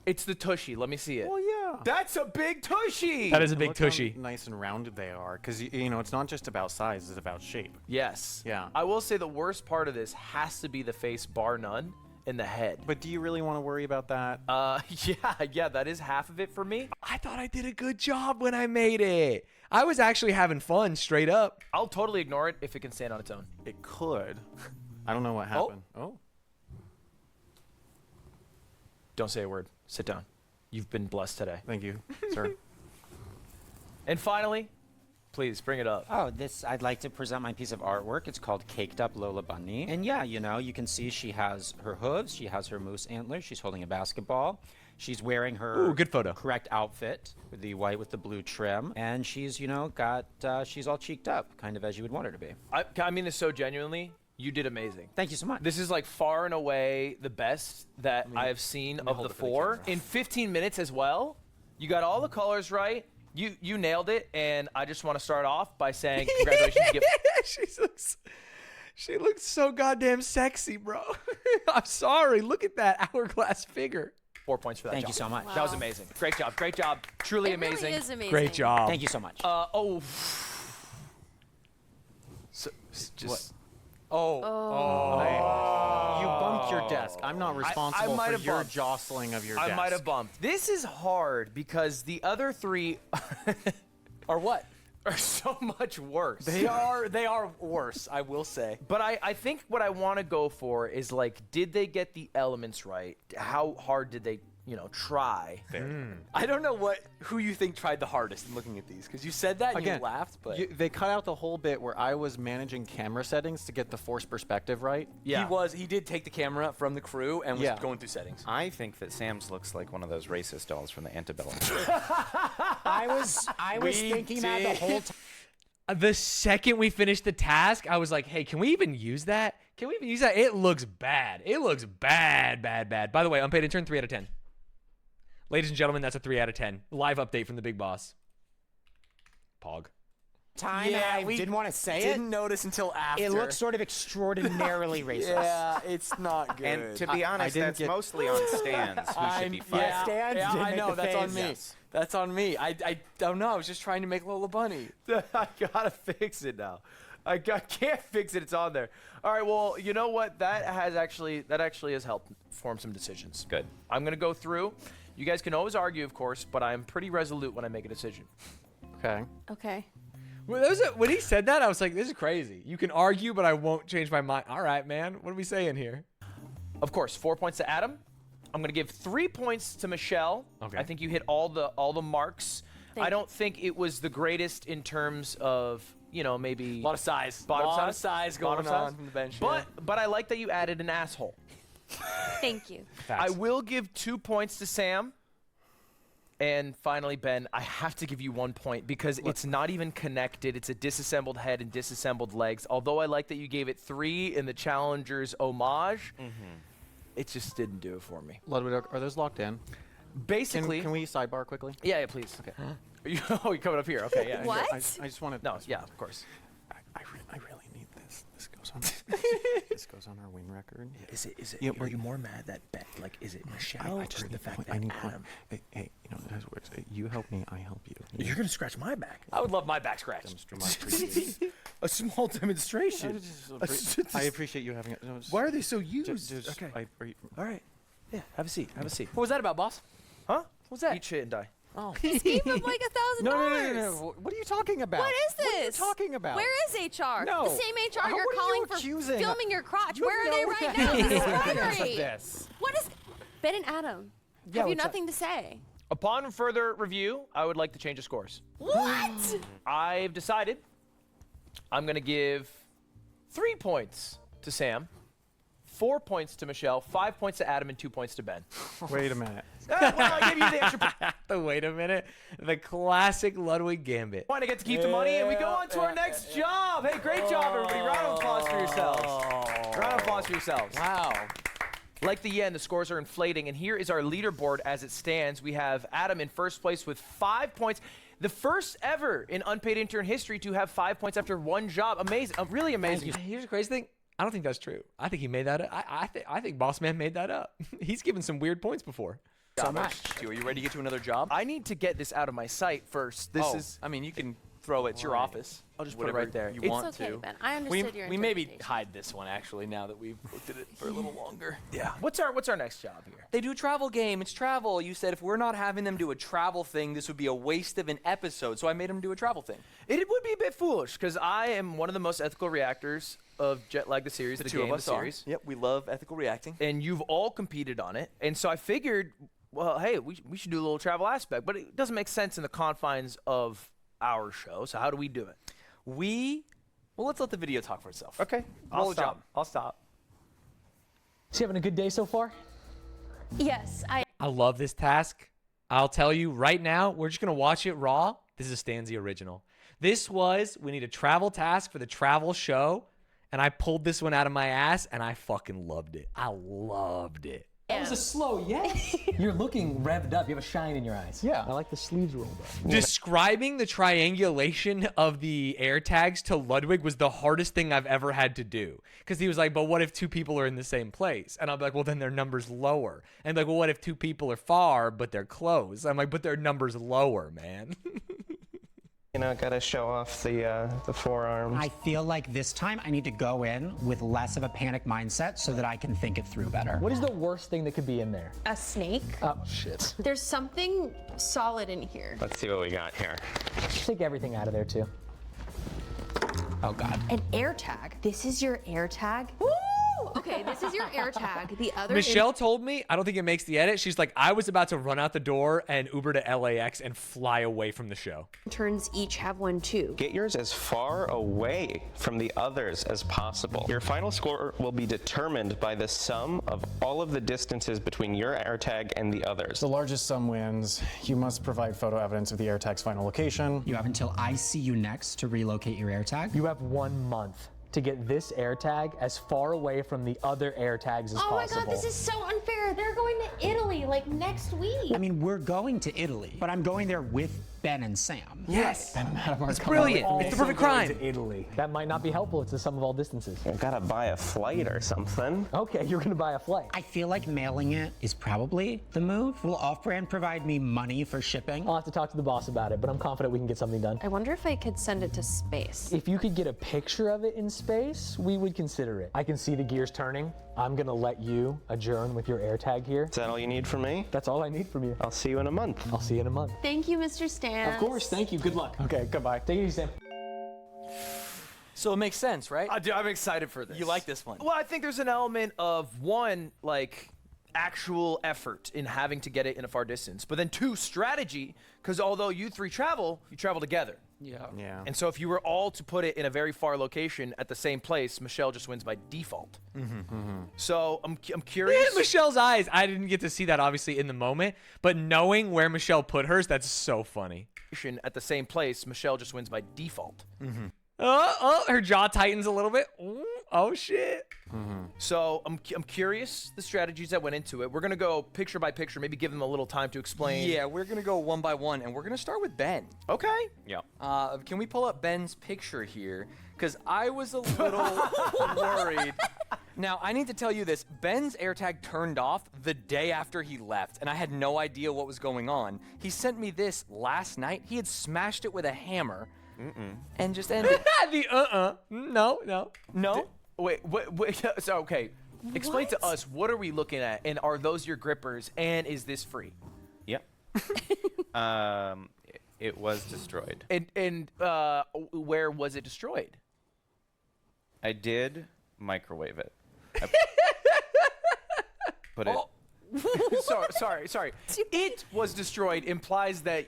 It's the tushy. Let me see it. Well, yeah. That's a big tushy. That is a big Look how tushy. nice and rounded they are, because you know it's not just about size; it's about shape. Yes. Yeah. I will say the worst part of this has to be the face, bar none, and the head. But do you really want to worry about that? Yeah, that is half of it for me. I thought I did a good job when I made it. I was actually having fun, straight up. I'll totally ignore it if it can stand on its own. It could. I don't know what happened. Oh. Don't say a word. Sit down. You've been blessed today. Thank you, sir. And finally, please bring it up. Oh, I'd like to present my piece of artwork. It's called Caked Up Lola Bunny. And yeah, you know, you can see she has her hooves, she has her moose antlers, she's holding a basketball. She's wearing her Ooh, good photo. correct outfit with the white with the blue trim. And she's, you know, she's all cheeked up, kind of as you would want her to be. I mean this so genuinely. You did amazing. Thank you so much. This is like far and away the best that I have seen of the 4 in 15 minutes as well. You got all the colors right. You nailed it, and I just want to start off by saying congratulations. She looks so goddamn sexy, bro. I'm sorry. Look at that hourglass figure. 4 points for that. Thank job. you so much. That was amazing. Great job. Great job. Truly It really amazing. is amazing. Great job. Thank you so much. Oh. So, just. Oh. You bumped your desk. I'm not responsible might for have your bumped. jostling of your desk. I might have bumped. This is hard because the other 3 Or what? are so much worse. They are worse, I will say. But I think what I want to go for is like, did they get the elements right? How hard did they, try? I don't know who you think tried the hardest in looking at these, because you said that and Again, you laughed, but they cut out the whole bit where I was managing camera settings to get the forced perspective right. Yeah. he did take the camera from the crew and was Yeah. going through settings. I think that Sam's looks like one of those racist dolls from the antebellum. I was thinking that the whole time. The second we finished the task, I was like, hey, can we even use that? Can we even use that? It looks bad. It looks bad, bad, bad. By the way, Unpaid Intern, 3 out of 10. Ladies and gentlemen, that's a 3 out of 10. Live update from the big boss. Pog. Time and I didn't want to say it. Didn't notice until after. It looks sort of extraordinarily racist. Yeah, it's not good. And to be honest, didn't that's get- mostly on Stanz, who should be fired. Yeah, Stanz yeah, did I make know. the That's on face. me. Yes. That's on me. I don't know. I was just trying to make Lola Bunny. I gotta fix it now. I can't fix it. It's on there. All right. Well, you know what? That actually has helped form some decisions. Good. I'm gonna go through. You guys can always argue, of course, but I'm pretty resolute when I make a decision. Okay. Okay. When he said that, I was like, this is crazy. You can argue, but I won't change my mind. All right, man. What are we saying here? Of course, 4 points to Adam. I'm gonna give 3 points to Michelle. Okay. I think you hit all the marks. Thank I don't think it was the greatest in terms of maybe A lot of size. Bottom lot size? of size Bottom going on size? from the bench. But I like that you added an asshole. Thank you. I will give 2 points to Sam. And finally, Ben, I have to give you 1 point because it's not even connected. It's a disassembled head and disassembled legs. Although I like that you gave it 3 in the Challenger's homage, it just didn't do it for me. Ludwig, are those locked in? Basically, Can we sidebar quickly? yeah, please. Okay. You're coming up here. Okay, yeah. What? I just want to. No, yeah, of course. I really need this. This goes on. This goes on our win record. Is it? Yeah, are you more mad that Ben? Like, is it Michelle I just or need the fact point. that I need Adam? point. Hey, this works. You help me, I help you. You're gonna scratch my back. I would love my back scratched. Demonstrate my appreciation. A small demonstration. I appreciate you having it. No, Why are they so used? Okay. All right. Yeah, have a seat. Have a seat. What was that about, boss? Huh? What was that? Eat shit and die. Oh. He's gave him like $1,000. No. What are you talking about? What is this? What are you talking about? Where is HR? No. The same HR How you're are you calling for accusing? filming your crotch. You Where are they know right the now? This is evidence of bribery. this. What is Ben and Adam? Yeah, have you what's up? nothing to say? Upon further review, I would like to change the scores. What? I've decided I'm going to give 3 points to Sam, 4 points to Michelle, 5 points to Adam, and 2 points to Ben. Wait a minute. Well, I gave you the extra Wait a minute. The classic Ludwig gambit. point. I get to keep the money, and we go on to our next job. Hey, great job, everybody. Round of applause for yourselves. Round of applause for yourselves. Wow. Like the yen, the scores are inflating, and here is our leaderboard as it stands. We have Adam in first place with 5 points. The first ever in Unpaid Intern history to have 5 points after one job. Amazing. Really amazing. Here's the crazy thing. I don't think that's true. I think he made that up. I think Boss Man made that up. He's given some weird points before. So much. Are you ready to get to another job? I need to get this out of my sight first. This is. I mean, you can throw it. It's your office. I'll just put it Whatever right there. You It's want It's okay, to. Ben. I understood your We maybe interpretation. hide this one actually now that we've looked at it for a little longer. Yeah. What's our next job here? They do a travel game. It's travel. You said if we're not having them do a travel thing, this would be a waste of an episode. So I made them do a travel thing. It would be a bit foolish because I am one of the most ethical reactors of Jet Lag the series, the two game, of us the series. Yep, we love ethical reacting. And you've all competed on it, and so I figured, well, hey, we should do a little travel aspect, but it doesn't make sense in the confines of our show. So how do we do it? Well, let's let the video talk for itself. Okay, Roll I'll the stop. job. I'll stop. So you having a good day so far? Yes, I. I love this task. I'll tell you right now, we're just going to watch it raw. This is a Stanzy original. We need a travel task for the travel show, and I pulled this one out of my ass, and I fucking loved it. I loved it. That was a slow yes. You're looking revved up. You have a shine in your eyes. Yeah. I like the sleeves rolled up. Describing the triangulation of the air tags to Ludwig was the hardest thing I've ever had to do. Because he was like, but what if two people are in the same place? And I'm like, well, then their number's lower. And like, well, what if two people are far, but they're close? I'm like, but their number's lower, man. You know, gotta show off the forearms. I feel like this time I need to go in with less of a panic mindset so that I can think it through better. What is the worst thing that could be in there? A snake. Oh, shit. There's something solid in here. Let's see what we got here. Take everything out of there, too. Oh, God. An air tag. This is your air tag? Woo! Okay, this is your air tag. The other Michelle told me, I don't think it makes the edit. She's like, I was about to run out the door and Uber to LAX and fly away from the show. interns each have one too. Get yours as far away from the others as possible. Your final score will be determined by the sum of all of the distances between your AirTag and the others. The largest sum wins. You must provide photo evidence of the AirTag's final location. You have until I see you next to relocate your AirTag. You have 1 month to get this air tag as far away from the other air tags as Oh my possible. god, this is so unfair. They're going to Italy like next week. I mean, we're going to Italy, but I'm going there with Ben and Sam. Yes. Ben and Adam are It's coming brilliant. with me. It's the perfect crime. To Italy. That might not be helpful. It's the sum of all distances. You gotta buy a flight or something. Okay, you're gonna buy a flight. I feel like mailing it is probably the move. Will Off-Brand provide me money for shipping? I'll have to talk to the boss about it, but I'm confident we can get something done. I wonder if I could send it to space. If you could get a picture of it in space, we would consider it. I can see the gears turning. I'm gonna let you adjourn with your air tag here. Is that all you need from me? That's all I need from you. I'll see you in a month. I'll see you in a month. Thank you, Mr. Stanz. Of course, thank you. Good luck. Okay, goodbye. Take it easy, Sam. So it makes sense, right? I'm excited for this. You like this one? Well, I think there's an element of one, like, actual effort in having to get it in a far distance, but then two, strategy, because although you three travel, you travel together. Yeah. And so if you were all to put it in a very far location at the same place, Michelle just wins by default. So I'm curious. In Michelle's eyes, I didn't get to see that obviously in the moment, but knowing where Michelle put hers, that's so funny. At the same place, Michelle just wins by default. Her jaw tightens a little bit. Ooh, oh shit. So I'm curious the strategies that went into it. We're gonna go picture by picture, maybe give them a little time to explain. Yeah, we're gonna go one by one, and we're gonna start with Ben. Okay. Yeah. Can we pull up Ben's picture here? Because I was a little worried. Now, I need to tell you this. Ben's AirTag turned off the day after he left, and I had no idea what was going on. He sent me this last night. He had smashed it with a hammer and just ended. No. No? Wait. So, okay. Explain to us, what are we looking at? And are those your grippers? And is this free? Yep. It was destroyed. And where was it destroyed? I did microwave it. I put it. Sorry. It was destroyed implies that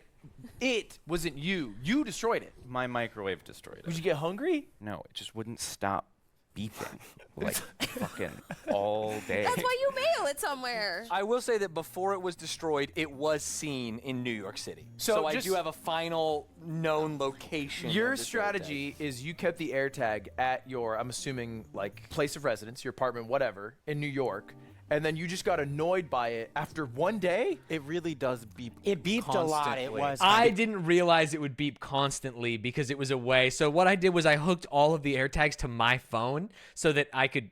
it wasn't you. You destroyed it. My microwave destroyed it. Did you get hungry? No, it just wouldn't stop beeping like fucking all day. That's why you mail it somewhere. I will say that before it was destroyed, it was seen in New York City. So I do have a final known location. Your strategy is you kept the AirTag at your, I'm assuming, like, place of residence, your apartment, whatever, in New York, and then you just got annoyed by it after one day? It really does beep. It beeped a lot. It was. I didn't realize it would beep constantly because it was away. So what I did was I hooked all of the AirTags to my phone so that I could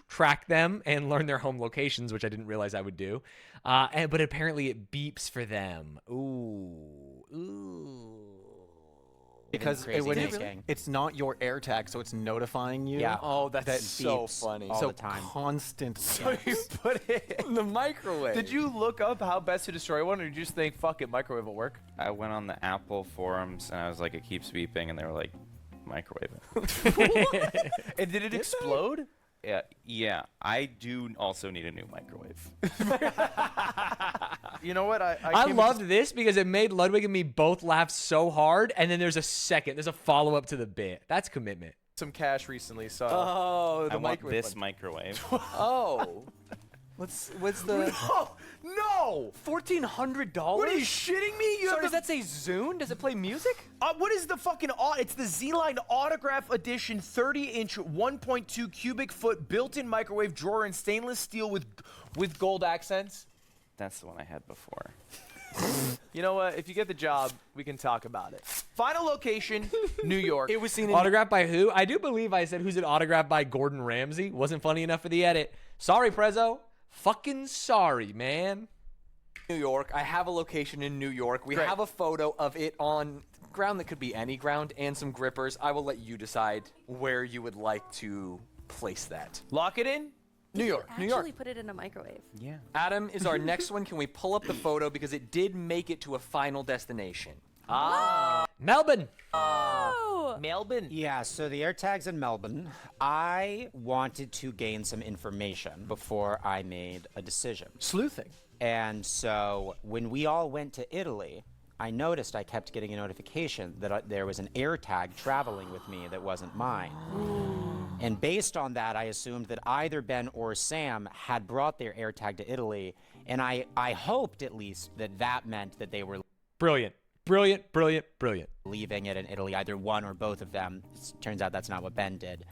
track them and learn their home locations, which I didn't realize I would do. But apparently it beeps for them. Ooh. Because it's not your AirTag, so it's notifying you. Yeah. Oh, that's so beeps funny. all So the time. Constant. So you put it in the microwave. Did you look up how best to destroy one, or did you just think, fuck it, microwave will work? I went on the Apple forums and I was like, it keeps beeping, and they were like, microwave it. And did it explode? Yeah, I do also need a new microwave. You know what? I loved this because it made Ludwig and me both laugh so hard, and then there's a follow-up to the bit. That's commitment. Some cash recently, so Oh, the I want microwave. this microwave. Oh. What's the No! $1,400? What are you shitting me? Sorry, does that say Zune? Does it play music? What is the fucking it's the Z-Line Autograph Edition 30-inch 1.2 cubic foot built-in microwave drawer in stainless steel with gold accents? That's the one I had before. You know what? If you get the job, we can talk about it. Final location, New York. It was seen in Autographed by who? I do believe I said who's it autographed by Gordon Ramsay. Wasn't funny enough for the edit. Sorry, Prezzo. Fucking sorry, man. New York. I have a location in New York. We Great. have a photo of it on ground that could be any ground and some grippers. I will let you decide where you would like to place that. Lock it in? New York. New York. Actually put it in a microwave. Yeah. Adam is our next one. Can we pull up the photo because it did make it to a final destination? Melbourne. Oh! Melbourne. Yeah, so the AirTag's in Melbourne. I wanted to gain some information before I made a decision. Sleuthing. And so when we all went to Italy, I noticed I kept getting a notification that there was an AirTag traveling with me that wasn't mine. And based on that, I assumed that either Ben or Sam had brought their AirTag to Italy, and I hoped at least that that meant that they were Brilliant. Brilliant, brilliant, brilliant. leaving it in Italy, either one or both of them. Turns out that's not what Ben did.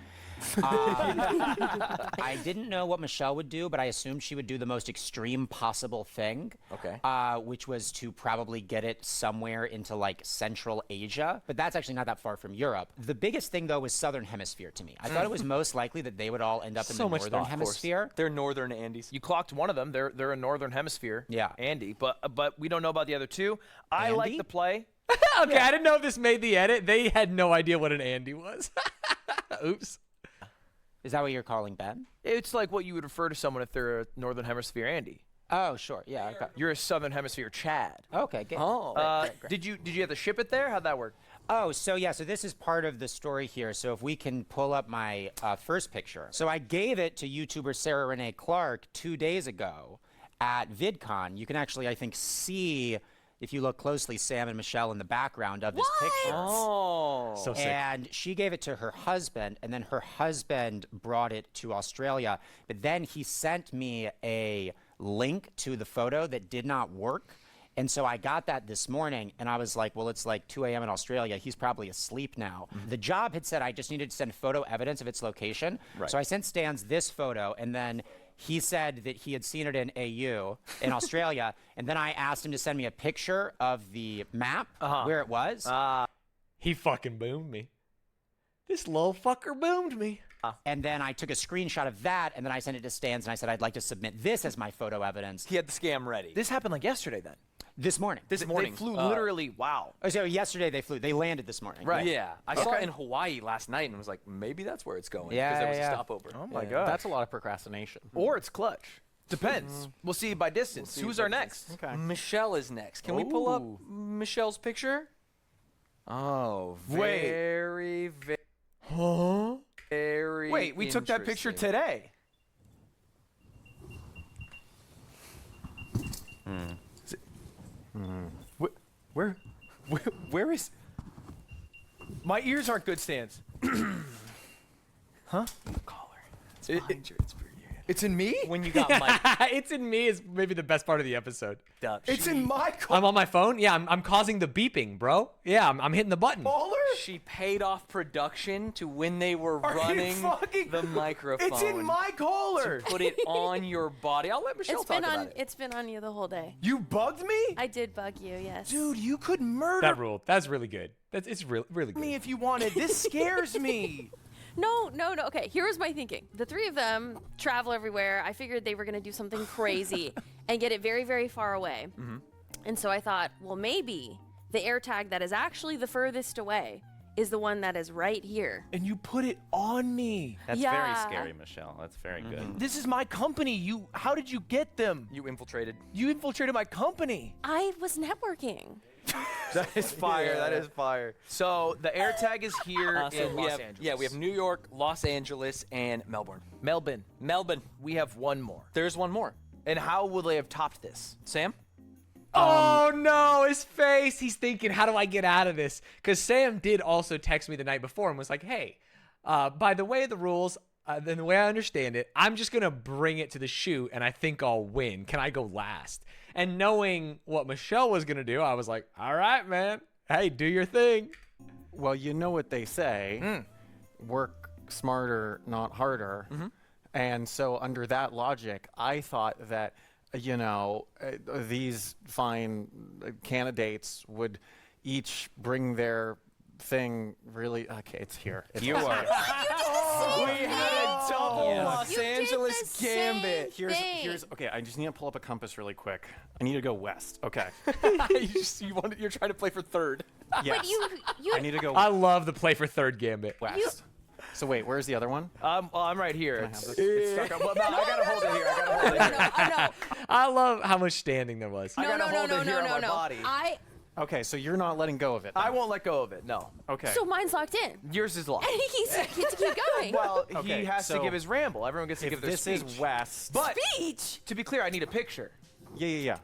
I didn't know what Michelle would do, but I assumed she would do the most extreme possible thing. Okay. Which was to probably get it somewhere into like Central Asia. But that's actually not that far from Europe. The biggest thing though was Southern Hemisphere to me. I thought it was most likely that they would all end up in the Northern Hemisphere. They're Northern Andes. You clocked one of them. They're in Northern Hemisphere. Yeah. Andy. But we don't know about the other two. I like Andy? the play. Okay, I didn't know if this made the edit. They had no idea what an Andy was. Oops. Is that what you're calling Ben? It's like what you would refer to someone if they're a Northern Hemisphere Andy. Oh, sure. Yeah. Okay. You're a Southern Hemisphere Chad. Okay, good. Oh. Did you have to ship it there? How'd that work? Oh, so yeah, so this is part of the story here. So if we can pull up my first picture. So I gave it to YouTuber Sarah Renee Clark 2 days ago at VidCon. You can actually, I think, see, if you look closely, Sam and Michelle in the background of this picture. Oh. So sick. And she gave it to her husband, and then her husband brought it to Australia. But then he sent me a link to the photo that did not work. And so I got that this morning, and I was like, well, it's like 2 a.m. in Australia. He's probably asleep now. The job had said I just needed to send photo evidence of its location. Right. So I sent Stanz this photo, and then he said that he had seen it in AU in Australia. And then I asked him to send me a picture of the map where it was. He fucking boomed me. This little fucker boomed me. And then I took a screenshot of that, and then I sent it to Stanz, and I said I'd like to submit this as my photo evidence. He had the scam ready. This happened like yesterday then. This morning. This morning. They flew literally, wow. Oh, so yesterday they flew. They landed this morning. Right. Yeah. I saw it in Hawaii last night and was like, maybe that's where it's going. Yeah, Because there was yeah. a stopover. Oh my God. That's a lot of procrastination. Or it's clutch. Depends. We'll see by distance. Who's our next? Okay. Michelle is next. Can we pull up Ooh. Michelle's picture? Oh, Wait. very, very. Wait, we took that picture interesting. today. Where is? My ears aren't good, Stanz. Huh? It's in me? When you got Mike. It's in me is maybe the best part of the episode. It's in my collar. I'm on my phone. Yeah, I'm causing the beeping, bro. Yeah, I'm hitting the button. She paid off production to when they were Are you running fucking- the microphone. It's in my collar. To put it on your body. I'll let Michelle It's talk been about on. it. It's been on you the whole day. You bugged me? I did bug you, yes. Dude, you could murder That ruled. That's really good. It's really good. me if you wanted. This scares me. No. Okay, here was my thinking. The three of them travel everywhere. I figured they were going to do something crazy and get it very, very far away. And so I thought, well, maybe the AirTag that is actually the furthest away is the one that is right here. And you put it on me. That's Yeah. very scary, Michelle. That's very good. This is my company. How did you get them? You infiltrated. You infiltrated my company. I was networking. That is fire. That is fire. So the AirTag is here So in we Los have, Angeles. yeah, we have New York, Los Angeles, and Melbourne. Melbourne. Melbourne. We have one more. There's one more. And how will they have topped this? Sam? Oh no, his face. He's thinking, how do I get out of this? Because Sam did also text me the night before and was like, hey, by the way of the rules, then the way I understand it, I'm just going to bring it to the shoot and I think I'll win. Can I go last? And knowing what Michelle was going to do, I was like, all right, man. Hey, do your thing. Well, you know what they say. Work smarter, not harder. And so under that logic, I thought that, these fine candidates would each bring their thing really. Okay, it's here. It's You are. We had a double Los You did Angeles the same gambit. Here's okay. I just need to pull up a compass really quick. I need to go west. Okay. You're trying to play for third. Yes. But you I need to go I love the play for third gambit. west. So wait, where's the other one? Well, I'm right here. Can I have this? It's stuck on. Well, no, I gotta hold it here. I gotta hold it here. no. I love how much standing there was. I gotta hold it here on my body. Okay, so you're not letting go of it. I won't let go of it. No. Okay. So mine's locked in. Yours is locked. And he gets to keep going. Well, Okay, he has to so give his ramble. Everyone gets to if give their this speech. is west. But Speech? to be clear, I need a picture. Yeah.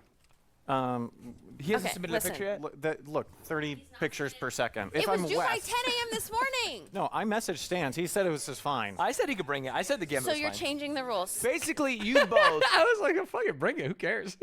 He hasn't Okay, submitted listen. a picture yet. Look, 30 pictures per second. It If was I'm due by west. 10 a.m. this morning. No, I messaged Stanz. He said it was just fine. I said he could bring it. I said the gambit So was you're fine. changing the rules. Basically, you both I was like, fucking bring it. Who cares?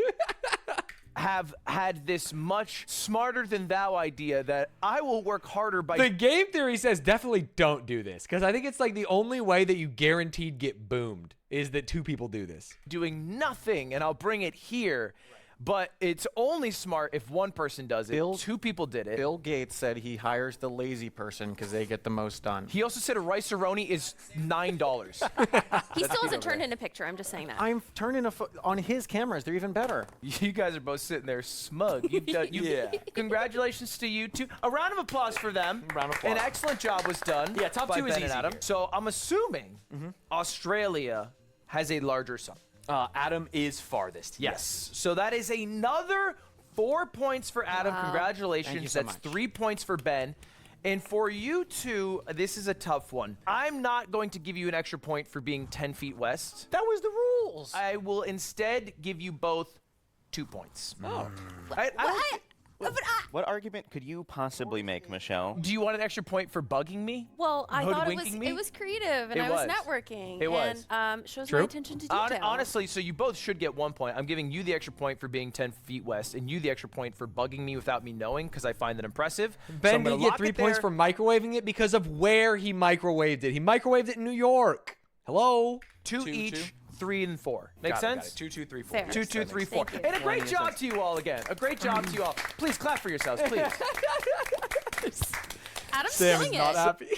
have had this much smarter than thou idea that I will work harder by The game theory says definitely don't do this because I think it's like the only way that you guaranteed get boomed is that two people do this. doing nothing, and I'll bring it here. But it's only smart if one person does it. Two people did it. Bill Gates said he hires the lazy person because they get the most done. He also said a rice-a-roni is $9. He still hasn't turned in a picture. I'm just saying that. I'm turning on his cameras. They're even better. You guys are both sitting there smug. You've done, Yeah. Congratulations to you two. A round of applause for them. Round of applause. An excellent job was done. Yeah, top by two is Ben and easy Adam. here. So I'm assuming Australia has a larger sum. Adam is farthest. Yes. So that is another 4 points for Adam. Wow. Congratulations. Thank you so That's much. 3 points for Ben. And for you two, this is a tough one. I'm not going to give you an extra point for being 10 feet west. That was the rules. I will instead give you both 2 points. Oh. What argument could you possibly make, Michelle? Do you want an extra point for bugging me? Well, I thought Hoodwinking me? it was creative, and It I was was. networking. It was. And shows True. my attention to detail. Honestly, so you both should get 1 point. I'm giving you the extra point for being 10 feet west, and you the extra point for bugging me without me knowing, because I find that impressive. So Ben I'm gonna didn't get lock 3 it points there. for microwaving it because of where he microwaved it. He microwaved it in New York. Hello? Two each, 3 and 4. Make Got sense? it. 2, 2, 3, 4. Fair. 2, 2, 3, 4. Thank you. And a great job to you all again. A great job to you all. Please clap for yourselves, please. Adam's Sam is killing not it. happy.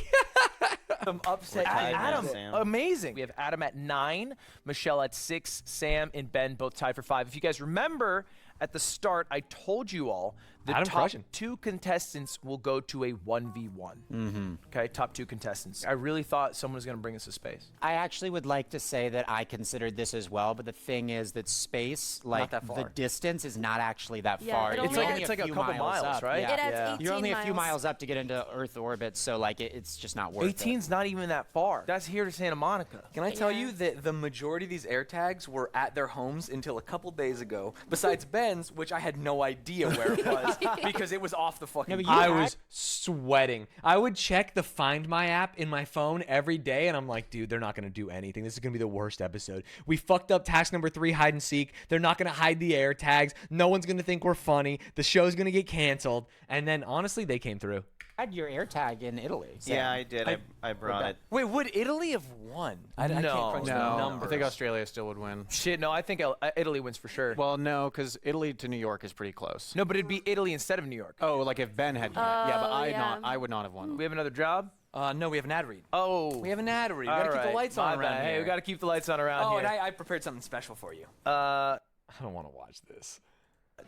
I'm upset. We're tied now, Adam, Sam. amazing. We have Adam at 9, Michelle at 6, Sam and Ben both tied for 5. If you guys remember, at the start, I told you all The Adam top crushing. 2 contestants will go to a 1v1. Okay, top 2 contestants. I really thought someone was going to bring us to space. I actually would like to say that I considered this as well, but the thing is that space, like that far. the distance is not actually that Yeah, far. it It's only only adds- It's like a few couple miles, up. right? Yeah. It adds 18 You're only a few miles. miles up to get into Earth orbit, so like it's just not worth it. 18's not even that far. That's here to Santa Monica. Can I tell Yeah. you that the majority of these air tags were at their homes until a couple days ago, besides Ben's, which I had no idea where it was because it was off the fucking. but you I had- was sweating. I would check the Find My app in my phone every day, and I'm like, dude, they're not going to do anything. This is going to be the worst episode. We fucked up task number 3, hide and seek. They're not going to hide the air tags. No one's going to think we're funny. The show's going to get canceled. And then, honestly, they came through. Had your air tag in Italy. Sam. Yeah, I did. I brought it. Wait, would Italy have won? I can't crunch the No, numbers. I think Australia still would win. Shit, no, I think Italy wins for sure. Well, no, because Italy to New York is pretty close. No, but it'd be Italy instead of New York. Oh, like if Ben had done it. Yeah, but yeah. I would not have won. We have another job? No, we have an ad read. Oh. We have an ad read. We gotta keep the lights on around Hey, here. we gotta keep the lights on around and here. I prepared something special for you. I don't want to watch this.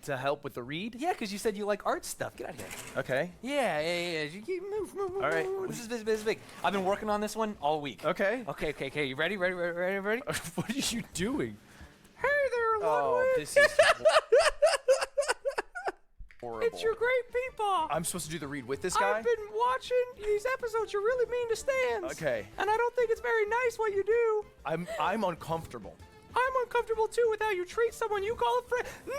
To help with the read? Yeah, because you said you like art stuff. Get out of here. Okay. Yeah. Move. All right. This is big. I've been working on this one all week. Okay. Okay. You ready? Ready? What are you doing? Hey there, Oh, this is horrible. It's your great people. I'm supposed to do the read with this guy? I've been watching these episodes. You're really mean to Stanz. Okay. And I don't think it's very nice what you do. I'm uncomfortable. I'm uncomfortable too with how you treat someone you call a friend. No!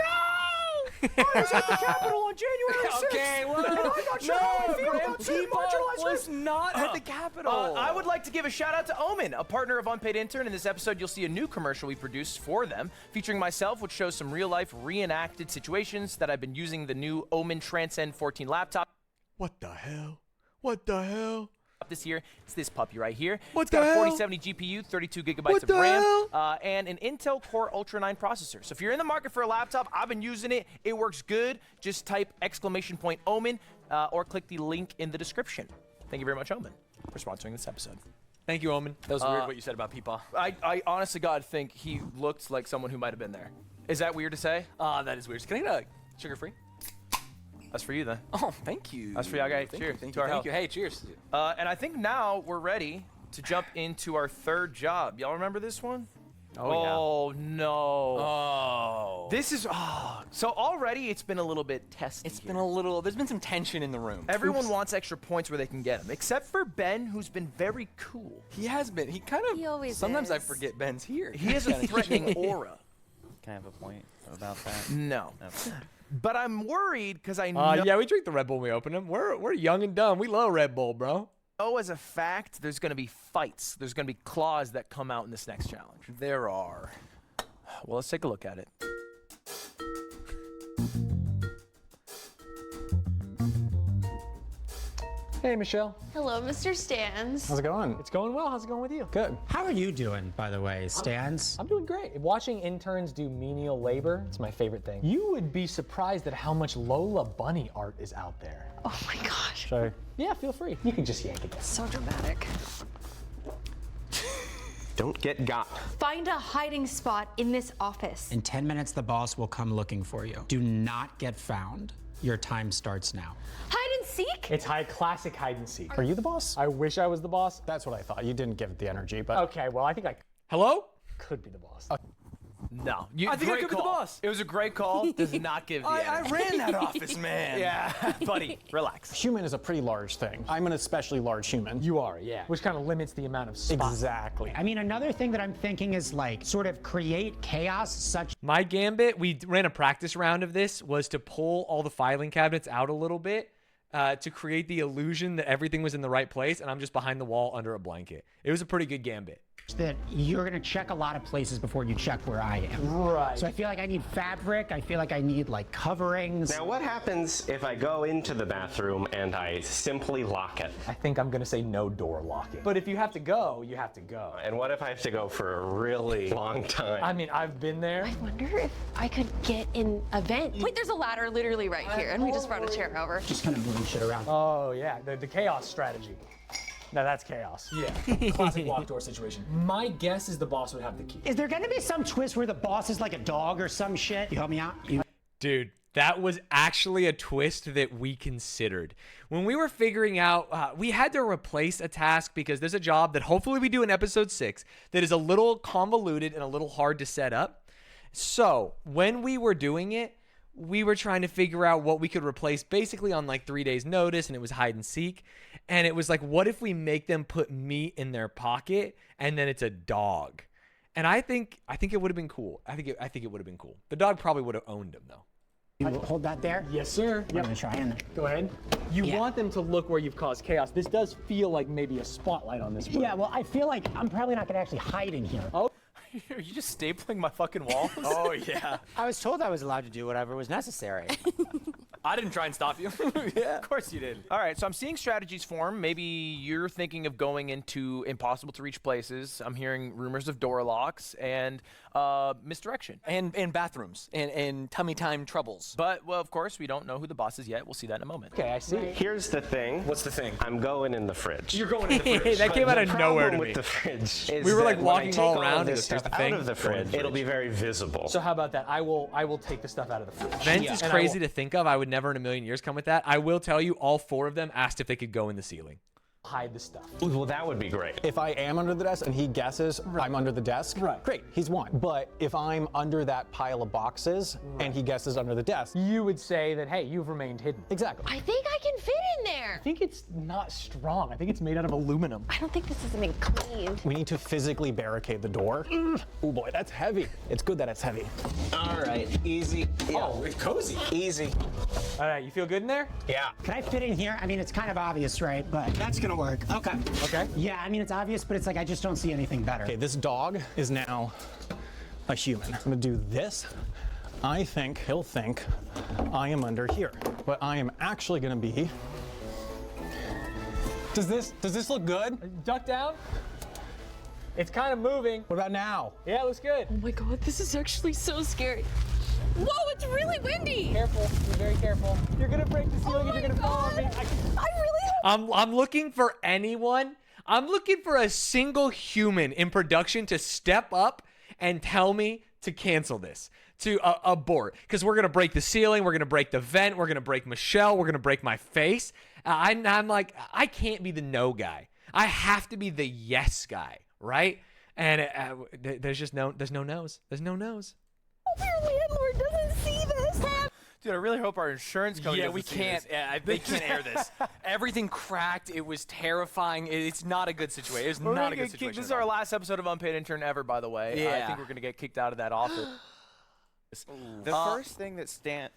I was at the Capitol on January 6th. Okay, well, and I'm not sure how I feel Graham about certain People marginalized was groups. Not at the Capitol. I would like to give a shout out to Omen, a partner of Unpaid Intern. In this episode, you'll see a new commercial we produced for them, featuring myself, which shows some real life reenacted situations that I've been using the new Omen Transcend 14 laptop. What the hell? What the hell? This year, it's this puppy right here. What It's got the a hell? 4070 GPU, 32 gigabytes What of the RAM, hell? and an Intel Core Ultra 9 processor. So if you're in the market for a laptop, I've been using it. It works good. Just type !Omen or click the link in the description. Thank you very much, Omen, for sponsoring this episode. Thank you, Omen. That was weird what you said about Peepaw. I honestly, God, think he looked like someone who might have been there. Is that weird to say? That is weird. Can I get sugar free? That's for you then. Oh, thank you. That's for you. Okay, Thank cheers. You, thank to you. our Thank health. you. Hey, cheers. And I think now we're ready to jump into our third job. Y'all remember this one? Oh no. Oh. This is so already it's been a little bit testy. It's been a little. There's been some tension in the room. Everyone wants extra points where they can get them, except for Ben, who's been very cool. He has been. He kind of. He always Sometimes I is. forget Ben's here. He has a threatening aura. Can I have a point about that? No. Okay. But I'm worried because I know Yeah, we drink the Red Bull when we open them. We're young and dumb. We love Red Bull, bro. as a fact there's going to be fights. There's going to be claws that come out in this next challenge. There are. Well, let's take a look at it. Hey, Michelle. Hello, Mr. Stanz. How's it going? It's going well. How's it going with you? Good. How are you doing, by the way, Stanz? I'm doing great. Watching interns do menial labor, it's my favorite thing. You would be surprised at how much Lola Bunny art is out there. Oh my gosh. Sorry. Yeah, feel free. You can just yank it. So dramatic. Don't get got. Find a hiding spot in this office. In 10 minutes, the boss will come looking for you. Do not get found. Your time starts now. Hide and seek? It's classic hide and seek. Are you the boss? I wish I was the boss. That's what I thought. You didn't give it the energy, but Okay, well, I think I Hello? could be the boss. No. I think I great could be the call. boss. It was a great call. Does not give the I energy. ran that office, man. Yeah, buddy, relax. human is a pretty large thing. I'm an especially large human. You are, yeah. Which kind of limits the amount of spots. Exactly. I mean, another thing that I'm thinking is like sort of create chaos such My gambit, we ran a practice round of this, was to pull all the filing cabinets out a little bit to create the illusion that everything was in the right place, and I'm just behind the wall under a blanket. It was a pretty good gambit. that you're gonna check a lot of places before you check where I am. Right. So I feel like I need fabric. I feel like I need like coverings. Now, what happens if I go into the bathroom and I simply lock it? I think I'm gonna say no door locking. But if you have to go, you have to go. And what if I have to go for a really long time? I mean, I've been there. I wonder if I could get in a vent. Wait, there's a ladder literally right here, and we just brought a chair over. Just kind of moving shit around. Oh, yeah, the chaos strategy. Now that's chaos. Yeah, classic locked door situation. My guess is the boss would have the key. Is there gonna be some twist where the boss is like a dog or some shit? You help me out? You... Dude, That was actually a twist that we considered. When we were figuring out, we had to replace a task because there's a job that hopefully we do in episode 6 that is a little convoluted and a little hard to set up. So when we were doing it, we were trying to figure out what we could replace basically on like 3 days notice, and it was hide and seek. And it was like, what if we make them put meat in their pocket and then it's a dog? And I think it would have been cool. I think it would have been cool. The dog probably would have owned him though. You hold that there? Yes, sir. I'm gonna try and Go ahead. You want them to look where you've caused chaos. This does feel like maybe a spotlight on this bird. yeah. Well, I feel like I'm probably not gonna actually hide in here. Oh. Are you just stapling my fucking walls? Oh, yeah. I was told I was allowed to do whatever was necessary. I didn't try and stop you. Yeah. Of course you did. All right, so I'm seeing strategies form. Maybe you're thinking of going into impossible to reach places. I'm hearing rumors of door locks and misdirection. And bathrooms and tummy time troubles. But, well, of course, we don't know who the boss is yet. We'll see that in a moment. Okay, I see. Here's the thing. What's the thing? I'm going in the fridge. You're going in the fridge. That came out of nowhere to with me. the fridge is We were, like, that when I walking take all of around, this and here's stuff the thing. out of the fridge, it'll be very visible. So how about that? I will take the stuff out of the fridge. Vents is And I crazy will to think of. I would never in a million years come with that. I will tell you, all 4 of them asked if they could go in the ceiling. hide the stuff. Well, that would be great. If I am under the desk and he guesses I'm under the desk, great, he's won. But if I'm under that pile of boxes and he guesses under the desk, You would say that, hey, you've remained hidden. Exactly. I think I can fit in there. I think it's not strong. I think it's made out of aluminum. I don't think this has been cleaned. we need to physically barricade the door. Oh boy, that's heavy. It's good that it's heavy. All right, easy. Yeah. Oh, it's cozy. Easy. All right, you feel good in there? Yeah. Can I fit in here? I mean, it's kind of obvious, right? But that's gonna work. Okay. Okay. Yeah, I mean, it's obvious, but it's like I just don't see anything better. Okay, this dog is now a human. I'm gonna do this. I think he'll think I am under here, but I am actually gonna be. Does this look good? Duck down. It's kind of moving. What about now? Yeah, it looks good. Oh my god, this is actually so scary. Whoa, it's really windy. Careful. Be very careful. You're gonna break the ceiling and you're gonna fall on me. I really I'm looking for anyone. I'm looking for a single human in production to step up and tell me to cancel this, to abort, because we're gonna break the ceiling, we're gonna break the vent, we're gonna break Michelle, we're gonna break my face. I'm like, I can't be the no guy. I have to be the yes guy, right? And there's no no's. There's no no's. Your landlord doesn't see this. Dude, I really hope our insurance company Yeah, doesn't we see can't. this. Yeah, they can't air this. Everything cracked. It was terrifying. It's not a good situation. It's We're not gonna a good get kicked. situation. This is at our all. last episode of Unpaid Intern ever, by the way. I Yeah. think we're gonna get kicked out of that office. The first thing that Yeah,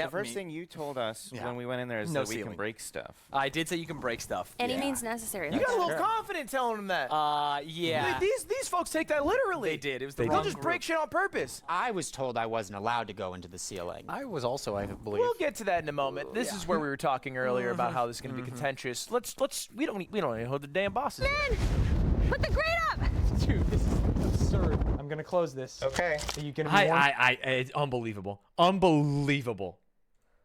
the first me. thing you told us Yeah. when we went in there is No that we ceiling. can break stuff. I did say you can break stuff. Any yeah. means necessary. You That's got a little true. confident telling them that. Yeah. These folks take that literally. They did. It was the They'll wrong just group. break shit on purpose. I was told I wasn't allowed to go into the ceiling. I was also, I believe. We'll get to that in a moment. This is where we were talking earlier about how this is going to be contentious. We don't even know who the damn boss is. Put the grate up. Dude, this is absurd. I'm gonna close this. Okay. Are you gonna be warm? It's unbelievable. Unbelievable.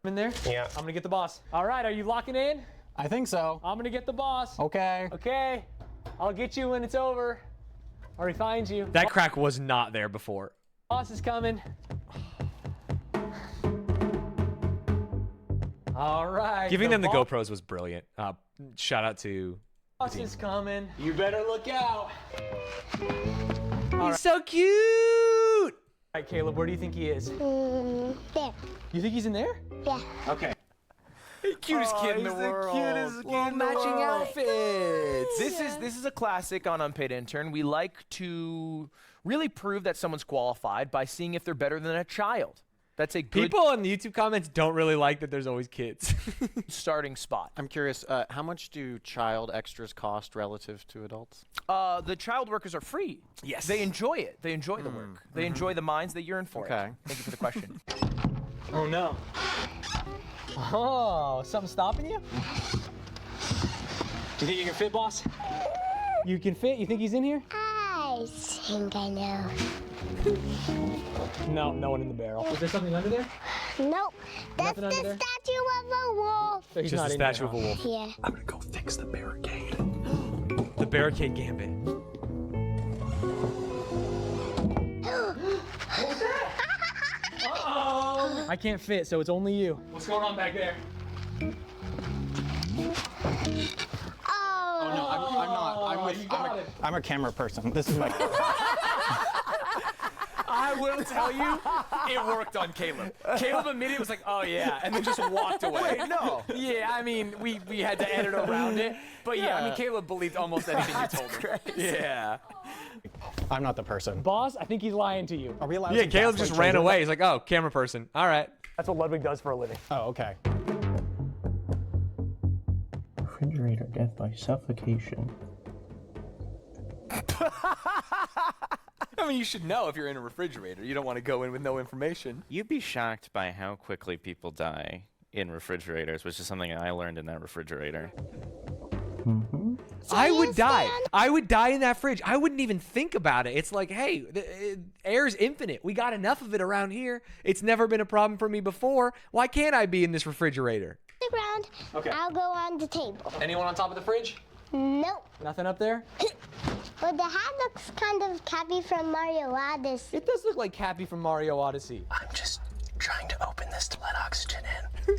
in there? Yeah. I'm gonna get the boss. All right, are you locking in? I think so. I'm gonna get the boss. Okay. Okay. I'll get you when it's over. Or he finds you. That crack was not there before. Boss is coming. All right. Giving them the boss GoPros was brilliant. Shout out to. is coming. You better look out. He's so cute. All right, Caleb, where do you think he is? There. You think he's in there? Yeah. Okay. Cutest kid in the he's world. the cutest kid in the matching world. outfits. This is a classic on Unpaid Intern. We like to really prove that someone's qualified by seeing if they're better than a child. That's a good People in the YouTube comments don't really like that there's always kids. starting spot. I'm curious, how much do child extras cost relative to adults? The child workers are free. Yes. They enjoy it. They enjoy the work. They enjoy the mines they yearn for. Okay. It. Thank you for the question. Oh no. Oh, something stopping you? Do you think you can fit, boss? You can fit? You think he's in here? I think I know. No, no one in the barrel. Is there something under there? Nope. That's Nothing the under there? statue of a wolf. So he's Just not a in there, statue of a huh? wolf. Yeah. I'm gonna go fix the barricade. The barricade gambit. Uh-oh. I can't fit, so it's only you. What's going on back there? Oh. No, I'm not. I'm a camera person. This is my. I will tell you, it worked on Caleb. Caleb immediately was like, oh yeah, and then just walked away. Wait, no. Yeah, I mean, we had to edit around it. But yeah, I mean, Caleb believed almost anything you told him. Yeah. I'm not the person. Boss, I think he's lying to you. Are we allowed Yeah, to Caleb gaslight just ran children? away. He's like, oh, camera person. All right. That's what Ludwig does for a living. Oh, okay. Refrigerator death by suffocation. I mean, you should know if you're in a refrigerator. You don't want to go in with no information. You'd be shocked by how quickly people die in refrigerators, which is something I learned in that refrigerator. I would die. I would die in that fridge. I wouldn't even think about it. It's like, hey, air's infinite. We got enough of it around here. It's never been a problem for me before. Why can't I be in this refrigerator? The ground. Okay. I'll go on the table. Anyone on top of the fridge? Nope. Nothing up there? But the hat looks kind of Cappy from Mario Odyssey. It does look like Cappy from Mario Odyssey. I'm just trying to open this to let oxygen in.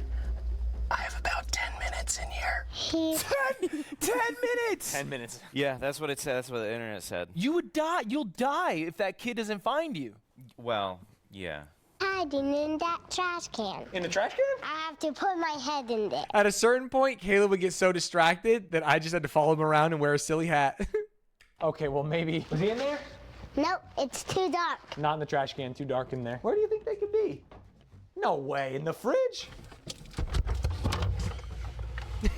I have about 10 minutes in here. 10 minutes. 10 minutes. Yeah, that's what it said. That's what the internet said. You would die. You'll die if that kid doesn't find you. Well, yeah. Hiding in that trash can. In the trash can? I have to put my head in there. At a certain point, Caleb would get so distracted that I just had to follow him around and wear a silly hat. Okay, well maybe. Was he in there? Nope, it's too dark. Not in the trash can, too dark in there. Where do you think they could be? No way, in the fridge?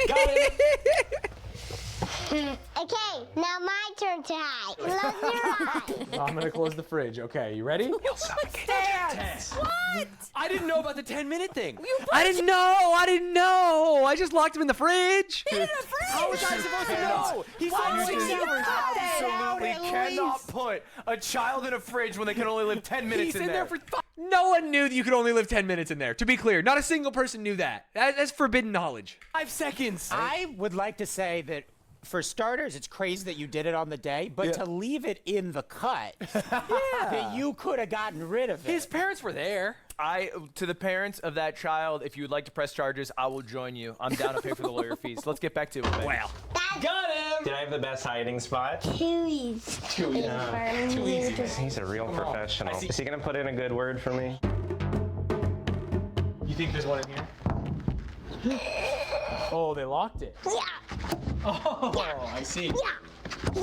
Got it. Okay, now my turn to hide. Close your eyes. I'm gonna close the fridge. Okay, you ready? Stanz! What? I didn't know about the 10-minute thing. I didn't know. I just locked him in the fridge. How was I supposed to know? He's Why like would 6 you hours. cut that out Absolutely at cannot least? put a child in a fridge when they can only live 10 minutes He's in there for No one knew that you could only live 10 minutes in there. To be clear, not a single person knew that. That's forbidden knowledge. 5 seconds. I would like to say that, for starters, it's crazy that you did it on the day, but to leave it in the cut, that you could have gotten rid of it. His parents were there. To the parents of that child, if you would like to press charges, I will join you. I'm down to pay for the lawyer fees. Let's get back to it. Wow. Got him! Did I have the best hiding spot? Too easy. Too easy. Too easy. He's a real professional. Is he gonna put in a good word for me? You think there's one in here? Oh, they locked it. Yeah. Oh, I see. Yeah.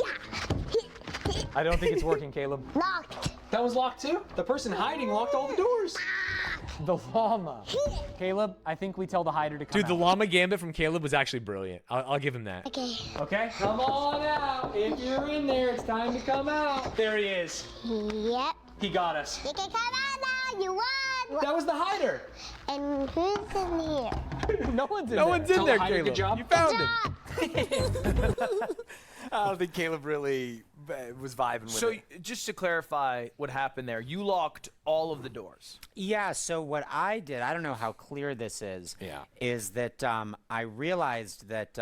I don't think it's working, Caleb. Locked. That was locked too? The person hiding locked all the doors. The llama. Caleb, I think we tell the hider to come Dude, the out. llama gambit from Caleb was actually brilliant. I'll give him that. Okay. Okay, come on out. If you're in there, it's time to come out. There he is. Yep. He got us. You can come out now. You won. That was the hider. And who's in here? No one's in there. No one's in Tell the there, hider, Caleb. Good job. You found him. I don't think Caleb really was vibing with So, it. just to clarify what happened there, you locked all of the doors. Yeah, so what I did, I don't know how clear this is, is that I realized that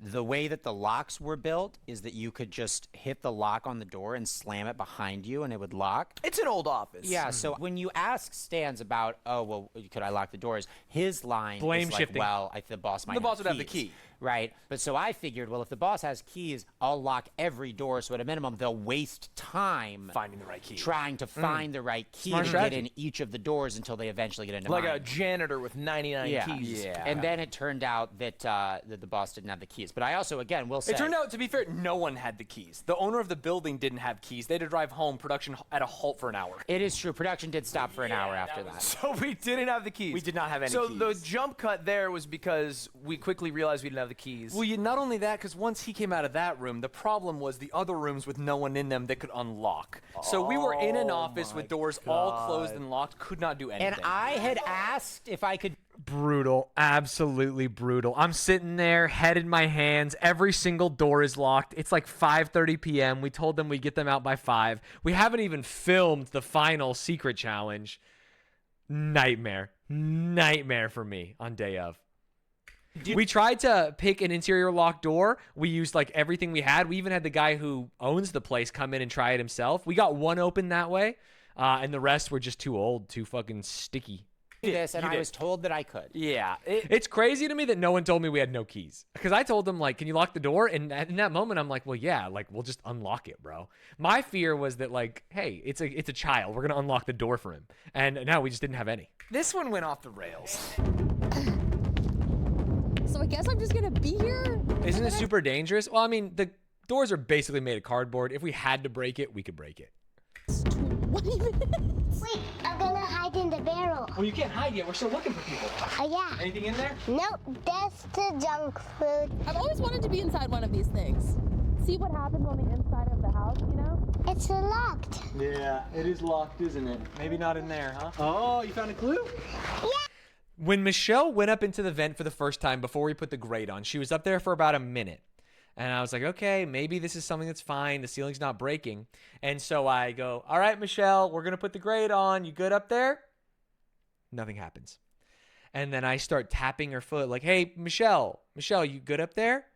the way that the locks were built is that you could just hit the lock on the door and slam it behind you and it would lock. It's an old office. Yeah, so when you ask Stanz about, oh, well, could I lock the doors? His line Blame is like, shifting. well, the boss might The boss have would have the keys. key. Right, but so I figured, well, if the boss has keys, I'll lock every door, so at a minimum, they'll waste time Finding the right key. trying to find the right key Smart to strategy. get in each of the doors until they eventually get into Like mine. a janitor with 99 keys. Yeah. And then it turned out that that the boss didn't have the keys. But I also, again, will say... It turned out, to be fair, no one had the keys. The owner of the building didn't have keys. They had to drive home, production at a halt for an hour. It is true. Production did stop for an hour after that. So we didn't have the keys. We did not have any so keys. the jump cut there was because we quickly realized we didn't have the keys. Well, not only that, because once he came out of that room, the problem was the other rooms with no one in them that could unlock. So we were in an office with doors all closed and locked, could not do anything. And I had asked if I could... Brutal. Absolutely brutal. I'm sitting there, head in my hands. Every single door is locked. It's like 5:30 p.m. We told them we'd get them out by 5. We haven't even filmed the final secret challenge. Nightmare. Nightmare for me on day of. We tried to pick an interior locked door. We used like everything we had. We even had the guy who owns the place come in and try it himself. We got one open that way, and the rest were just too old, too fucking sticky. this, and You I did. was told that I could. Yeah. It's crazy to me that no one told me we had no keys. Because I told them, like, can you lock the door? And in that moment, I'm like, well, yeah, like, we'll just unlock it, bro. My fear was that, like, hey, it's a child. We're going to unlock the door for him. And now we just didn't have any. This one went off the rails. So I guess I'm just gonna be here? Isn't it super dangerous? Well, I mean, the doors are basically made of cardboard. If we had to break it, we could break it. 20 minutes. Wait, I'm gonna hide in the barrel. Well, you can't hide yet. We're still looking for people. Yeah. Anything in there? Nope, that's the junk food. I've always wanted to be inside one of these things. See what happens on the inside of the house, you know? It's locked. Yeah, it is locked, isn't it? Maybe not in there, huh? Oh, you found a clue? When Michelle went up into the vent for the first time before we put the grate on, she was up there for about a minute. And I was like, okay, maybe this is something that's fine. The ceiling's not breaking. And so I go, all right, Michelle, we're going to put the grate on. You good up there? Nothing happens. And then I start tapping her foot like, hey, Michelle, you good up there?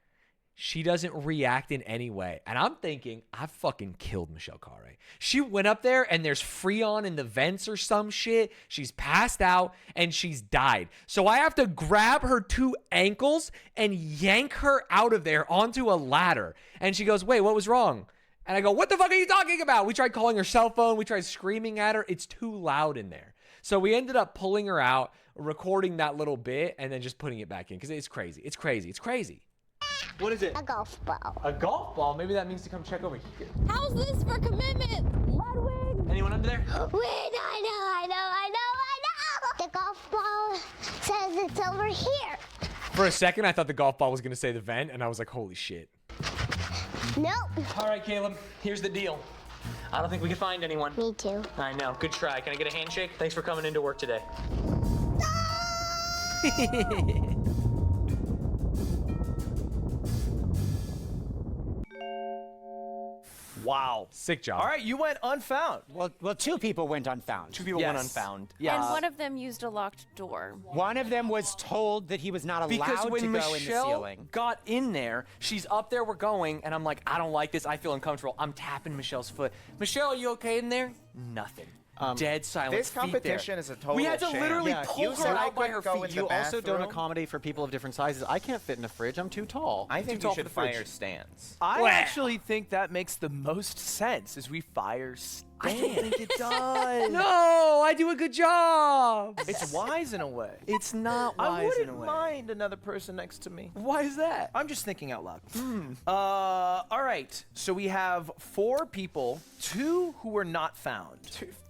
She doesn't react in any way. And I'm thinking, I fucking killed Michelle Carre. She went up there and there's Freon in the vents or some shit. She's passed out and she's died. So I have to grab her 2 ankles and yank her out of there onto a ladder. And she goes, wait, what was wrong? And I go, what the fuck are you talking about? We tried calling her cell phone. We tried screaming at her. It's too loud in there. So we ended up pulling her out, recording that little bit, and then just putting it back in because it's crazy. It's crazy. It's crazy. What is it? A golf ball. A golf ball? Maybe that means to come check over here. How's this for commitment? Ludwig? Anyone under there? Wait, I know. The golf ball says it's over here. For a second, I thought the golf ball was going to say the vent, and I was like, holy shit. Nope. All right, Caleb, here's the deal. I don't think we can find anyone. Me too. I know. Good try. Can I get a handshake? Thanks for coming into work today. Wow. Sick job. All right, you went unfound. Well, 2 people went unfound. 2 people went unfound. Yeah. And one of them used a locked door. One of them was told that he was not allowed Because to when go in the Michelle ceiling. got in there, she's up there, we're going, and I'm like, I don't like this, I feel uncomfortable. I'm tapping Michelle's foot. Michelle, are you okay in there? Nothing. Dead silence. This feet there. competition is a total We had to sham. literally Yeah, pull you her said I out by her couldn't go feet. in You the also don't bathroom? accommodate for people of different sizes. I can't fit in a fridge. I'm too tall. I think too you tall for should the fridge. fire Stanz. I actually think that makes the most sense as we fire Stanz. I don't think it does. No, I do a good job. It's wise in a way. It's not I wise in a wouldn't way. mind another person next to me. Why is that? I'm just thinking out loud. All right. So we have 4 people, 2 who were not found.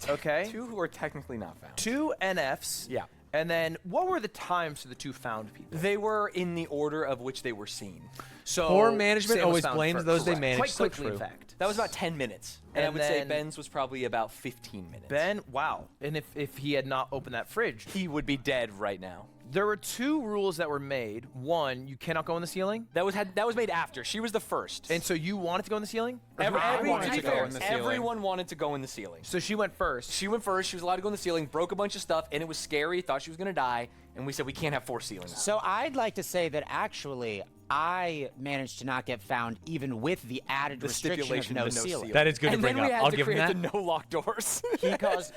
Okay. 2 who are technically not found. 2 NFs. Yeah. And then what were the times for the 2 found people? They were in the order of which they were seen. So Poor management Sam was always found blames first. those they Correct. manage. Quite So quickly, in true. fact. That was about 10 minutes. And I And would say then- Ben's was probably about 15 minutes. Ben, wow. And if he had not opened that fridge, He would be dead right now. there were 2 rules that were made. 1, you cannot go in the ceiling. That was made after. She was the first. And so you wanted to go in the ceiling? I wanted to be to go fair, in the ceiling. everyone wanted to go in the ceiling. So she went first. She went first. She was allowed to go in the ceiling, broke a bunch of stuff, and it was scary. Thought she was going to die. And we said, we can't have 4 ceilings. So I'd like to say that actually I managed to not get found even with the added restriction of stipulation no of the no ceiling. ceiling. That is good to And bring then we up. had I'll to give him create that. the no lock doors.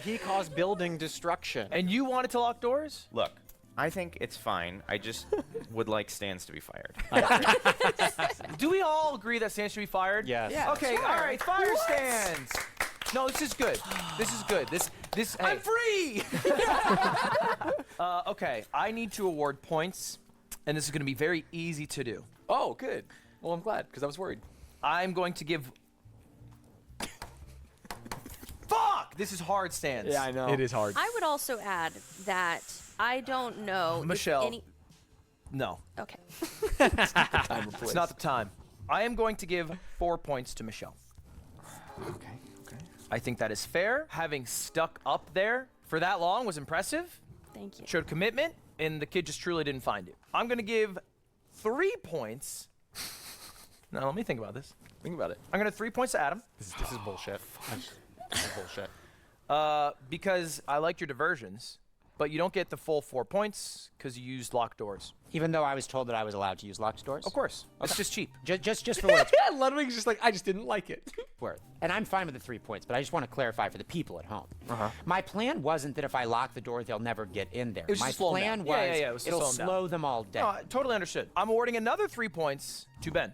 He caused building destruction. And you wanted to lock doors? Look, I think it's fine. I just would like Stanz to be fired. Do we all agree that Stanz should be fired? Yes. Yeah. Okay, Sure. all right, fire Stanz. No, this is good. This is good. This. Hey. I'm free! Okay, I need to award points, and this is going to be very easy to do. Oh, good. Well, I'm glad, because I was worried. I'm going to give. Fuck! This is hard, Stanz. Yeah, I know. It is hard. I would also add that I don't know if Michelle. any. No, Okay. it's not the time. I am going to give 4 points to Michelle. Okay. I think that is fair. Having stuck up there for that long was impressive. Thank you. Showed commitment, and the kid just truly didn't find it. I'm going to give 3 points. Now, let me think about this. Think about it. I'm going to 3 points to Adam This is bullshit. This is bullshit. because I liked your diversions. but you don't get the full 4 points because you used locked doors. Even though I was told that I was allowed to use locked doors? Of course. It's just cheap. Just for what it's Ludwig's just like, I just didn't like it. worth. And I'm fine with the 3 points, but I just want to clarify for the people at home. My plan wasn't that if I lock the door, they'll never get in there. It was My just slow 'em plan down. was, Yeah, it was to it'll slow 'em down. slow them all down. No, I totally understood. I'm awarding another 3 points to Ben.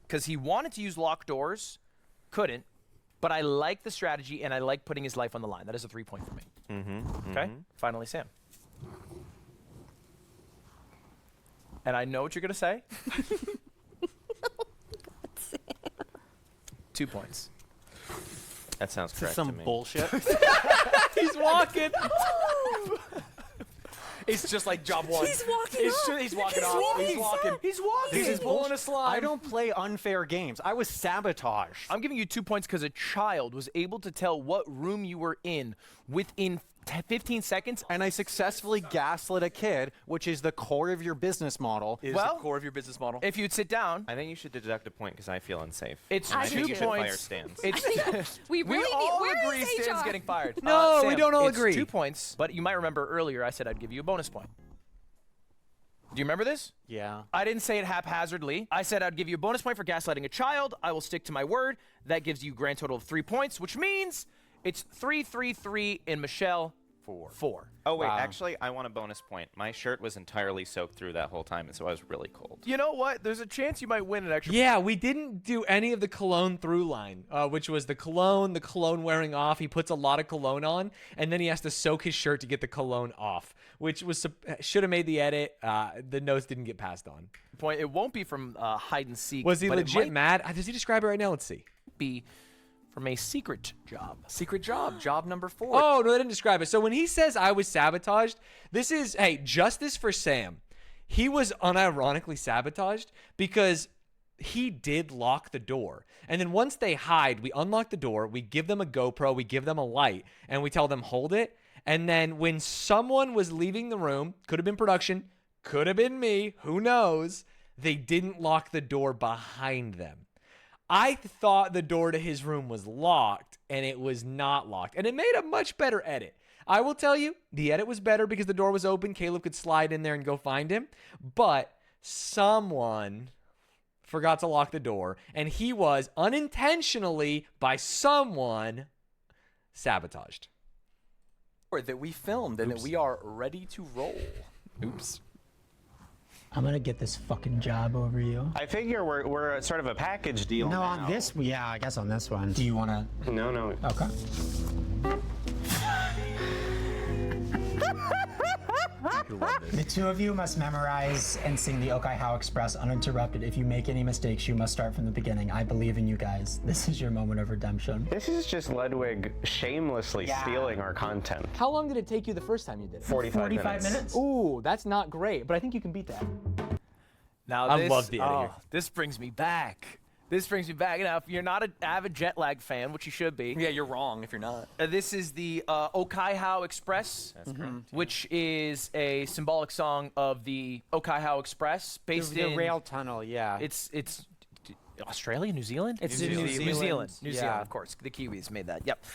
Because he wanted to use locked doors, couldn't, but I like the strategy and I like putting his life on the line. That is a 3 point for me. Okay? Finally, Sam. And I know what you're going to say. 2 points. That sounds correct Some to me. bullshit. He's walking. It's just like job one. He's walking He's walking off. He's walking. He's walking. He's pulling a slime. I don't play unfair games. I was sabotaged. I'm giving you 2 points because a child was able to tell what room you were in within 15 seconds. And I successfully gaslit a kid, which is the core of your business model. Is Well, the core of your business model. If you'd sit down, I think you should deduct a point because I feel unsafe. it's And I 2 think you should fire points. Stanz. It's We we really all need. Where agree is Stan's HR? getting fired. No, we Sam, don't all it's agree. 2 points, but you might remember earlier I said I'd give you a bonus point. Do you remember this? Yeah. I didn't say it haphazardly. I said I'd give you a bonus point for gaslighting a child. I will stick to my word. That gives you a grand total of 3 points, which means it's 3, 3, 3, and Michelle 4. Oh, wait, actually, I want a bonus point. My shirt was entirely soaked through that whole time, and so I was really cold. You know what? There's a chance you might win an extra. Yeah, we didn't do any of the cologne through line, which was the cologne wearing off. He puts a lot of cologne on, and then he has to soak his shirt to get the cologne off, which was should have made the edit. The notes didn't get passed on. Point. It won't be from hide and seek. Was he but it legit might mad? Does he describe it right now? Let's see. be from a secret job. Secret job. Job number 4. Oh, no, they didn't describe it. So when he says I was sabotaged, this is, hey, justice for Sam. He was unironically sabotaged because he did lock the door. And then once they hide, we unlock the door, we give them a GoPro, we give them a light, and we tell them hold it. And then when someone was leaving the room, could have been production, could have been me, who knows, they didn't lock the door behind them. I thought the door to his room was locked, and it was not locked. And it made a much better edit. I will tell you, the edit was better because the door was open. Caleb could slide in there and go find him. But someone forgot to lock the door, and he was unintentionally, by someone, sabotaged. That we filmed and that we are ready to roll. Oops. I'm gonna get this fucking job over you. I figure we're sort of a package deal No, now. on this, yeah, I guess on this one. Do you wanna? No. Okay. The two of you must memorize and sing the Okai Express uninterrupted. If you make any mistakes, you must start from the beginning. I believe in you guys. This is your moment of redemption. This is just Ludwig shamelessly stealing our content. How long did it take you the first time you did it? 45 minutes. Ooh, that's not great, but I think you can beat that. Now I this, love the edit here. This brings me back. This brings me back. Now, if you're not an avid jet lag fan, which you should be, Yeah, you're wrong if you're not. this is the Okai Express, which is a symbolic song of the Okai Express, based The in rail tunnel, yeah. It's Australia, New Zealand. It's New New Zealand. Zealand, New Zealand, of course. The Kiwis made that. Yep.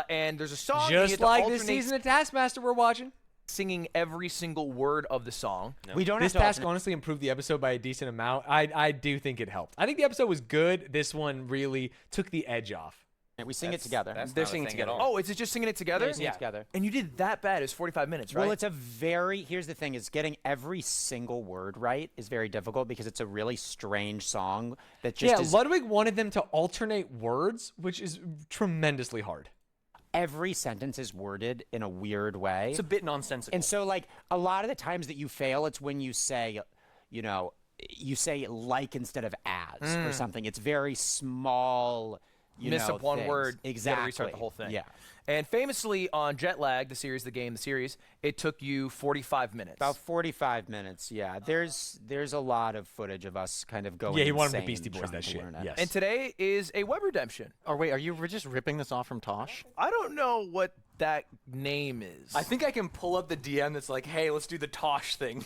And there's a song. you Just get to like this alternate season of Taskmaster we're watching. singing every single word of the song. We don't This have to task honestly improved the episode by a decent amount. I do think it helped. I think the episode was good. This one really took the edge off. And we sing it together. They're singing together. Oh, is it just singing it together? Yeah, we sing it together. And you did that bad. It's 45 minutes, right? Well, it's a here's the thing, is getting every single word right is very difficult because it's a really strange song that just is, Ludwig wanted them to alternate words, which is tremendously hard. every sentence is worded in a weird way. It's a bit nonsensical. And so, like, a lot of the times that you fail, it's when you say, you say like instead of as or something. It's very small, Miss up one things. word, Exactly. you gotta restart the whole thing. Yeah. And famously on Jet Lag, the series, the game, the series, it took you 45 minutes. About 45 minutes, yeah. There's a lot of footage of us kind of going Yeah, he wanted the insane Beastie Boys trying that to shit. learn it. Yes. And today is a web redemption. Oh, wait, are you just ripping this off from Tosh? I don't know what that name is. I think I can pull up the DM that's like, hey, let's do the Tosh thing.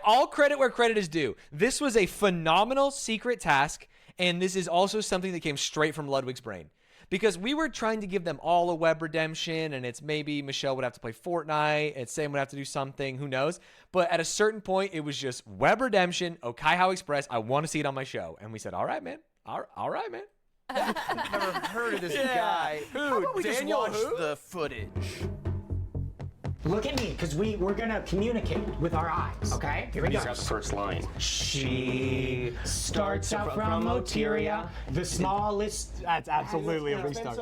All credit where credit is due. This was a phenomenal secret task, and this is also something that came straight from Ludwig's brain. because we were trying to give them all a web redemption, and it's maybe Michelle would have to play Fortnite, and Sam would have to do something, who knows? But at a certain point, it was just web redemption, Okai Express. I want to see it on my show. And we said, all right, man. All right, man. I've never heard of this guy. How about we Daniel just watch the footage? Look at me, because we're gonna communicate with our eyes, okay? Here we go. First line. She starts out from Oteria, the smallest. That's absolutely a restart.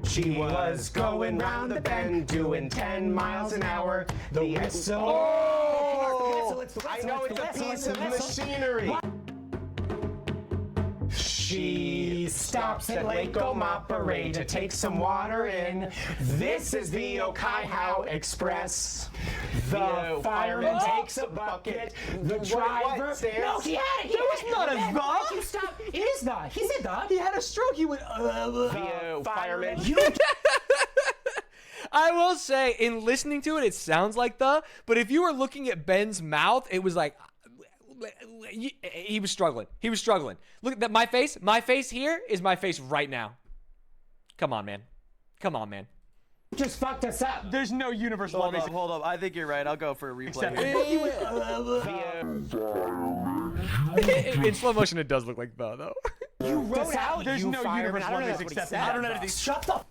She was going round the bend, doing 10 miles an hour. The whistle. Oh! I know it's a piece of machinery. She stops at Lake Omapere to take some water in. This is the Okai Express. The fireman takes a bucket. The driver. No, he had it. There was not a the. Why did you stop? It is the. He said the. He had a stroke. He went. The fireman. I will say, in listening to it, it sounds like but if you were looking at Ben's mouth, it was like, he was struggling. He was struggling. Look at that. My face. My face here is my face right now. Come on, man. Come on, man. Just fucked us up. There's no universal. Hold up. I think you're right. I'll go for a replay. In slow motion, it does look like though. You wrote out. There's you no fireman. universal. I don't know what he said. I don't know. Shut the.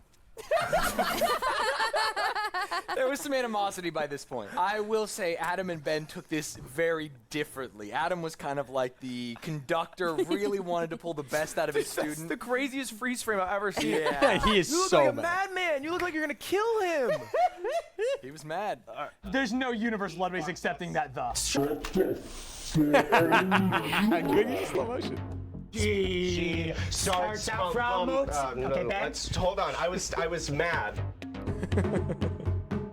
There was some animosity by this point. I will say Adam and Ben took this very differently. Adam was kind of like the conductor, really wanted to pull the best out of his student. That's the craziest freeze frame I've ever seen. Yeah. He is You look so like a mad. madman. You look like you're gonna kill him. He was mad. There's no universe Ludwig's accepting that the. Good use of slow motion. She starts out from Okay, Ben. Hold on. I was mad.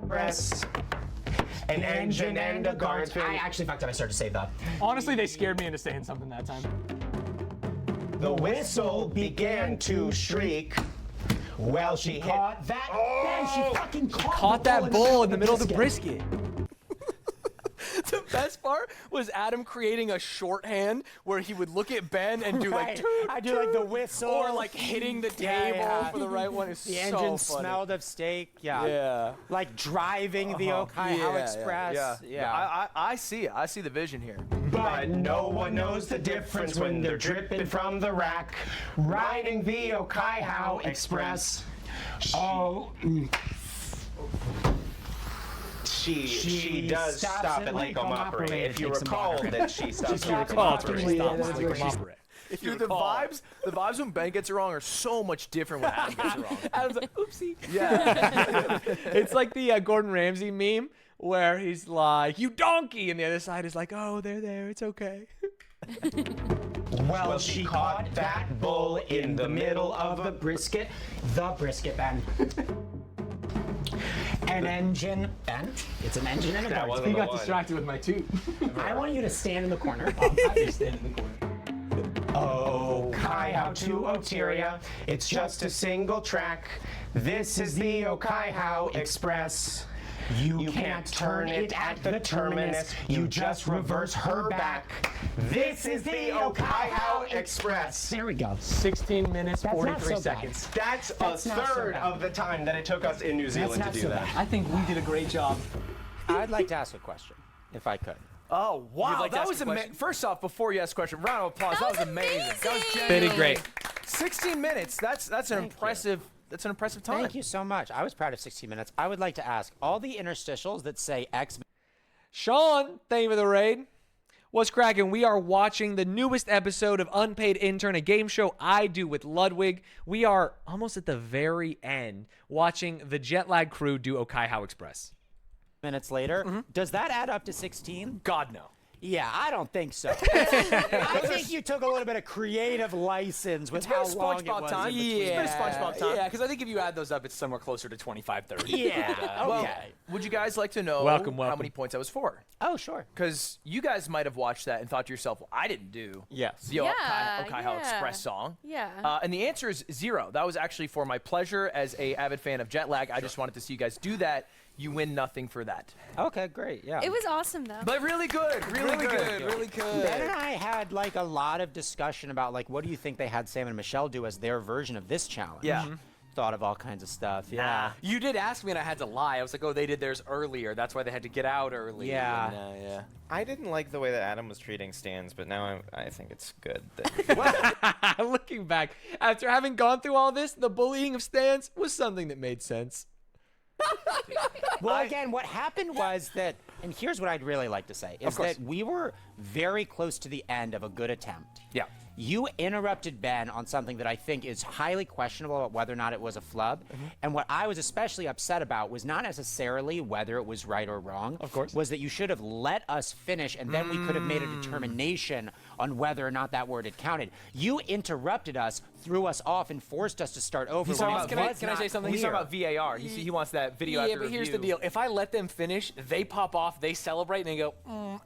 Press an engine and a guard. I actually fucked up. I started to say the. Honestly, they scared me into saying something that time. The whistle began to shriek. Well, she Caught that. Ben, she fucking Caught that bull in the middle of the brisket. The best part was Adam creating a shorthand where he would look at Ben and do like, I do like the whistle. or like hitting the table for the right one. It's The so engine funny. smelled of steak. Yeah. Yeah. Like driving the Okai Express. Yeah. I see it. I see the vision here. But no one knows the difference when they're dripping from the rack, riding the Okai Express. Oh. She does stop at Lake Omapere. If you recall that she stops at Lake Omapere. If you the vibes when Ben gets it wrong are so much different when Adam gets it wrong. Adam's like, oopsie. Yeah. It's like the Gordon Ramsay meme where he's like, you donkey, and the other side is like, oh, they're there, it's okay. Well, she caught that bull in the middle of a brisket. The brisket, Ben. An engine, Ben. It's an engine and a guard. He got distracted with my tooth. I want you to stand in the corner. You stand in the corner. Okai to Oteria. It's just a single track. This is the Okai Express. You can't turn it at the terminus. You just reverse her back. This is the Okai Express. There we go. 16 minutes, That's 43 not so bad. seconds. That's a That's not so third bad. of the time that it took us in New Zealand to not do so that. bad. I think we did a great job. I'd like to ask a question, if I could. Oh, wow. You'd like to That ask was a amazing. question? First off, before you ask a question, round of applause. That was amazing. That was They did genuinely great. 16 minutes. That's an impressive. That's an impressive time. Thank you so much. I was proud of 16 minutes. I would like to ask all the interstitials that say X. Sean, thank you for the raid. What's cracking? We are watching the newest episode of Unpaid Intern, a game show I do with Ludwig. We are almost at the very end watching the jet lag crew do Okai Express. Minutes later. Does that add up to 16? God, no. Yeah, I don't think so. I think you took a little bit of creative license with how long it was. time. in between. Yeah, It's been a SpongeBob time. Yeah, because I think if you add those up, it's somewhere closer to 25, 30. Yeah, Well, okay. would you guys like to know Welcome. how many points I was for? Oh, sure. Because you guys might have watched that and thought to yourself, well, I didn't do Yes. the Okai Express song. Yeah. And the answer is 0. That was actually for my pleasure as a avid fan of jet lag. I just wanted to see you guys do that You win nothing for that. Okay, great. Yeah. It was awesome though. But really good. Really good. Really good. Ben and I had like a lot of discussion about like what do you think they had Sam and Michelle do as their version of this challenge? Yeah. Thought of all kinds of stuff. Yeah. You did ask me, and I had to lie. I was like, "Oh, they did theirs earlier. That's why they had to get out early." Yeah. And, yeah. I didn't like the way that Adam was treating Stanz, but now I think it's good. That Looking back, after having gone through all this, the bullying of Stanz was something that made sense. Well, again, what happened was that, and here's what I'd really like to say, is that we were very close to the end of a good attempt. Yeah. You interrupted Ben on something that I think is highly questionable about whether or not it was a flub. And what I was especially upset about was not necessarily whether it was right or wrong. Of course. Was that you should have let us finish, and then we could have made a determination on whether or not that word had counted. You interrupted us, threw us off, and forced us to start over. He's talking when about, it was can I say not something? He's clear. talking about VAR. He wants that video Yeah, after but here's the review. deal. If I let them finish, they pop off, they celebrate, and they go,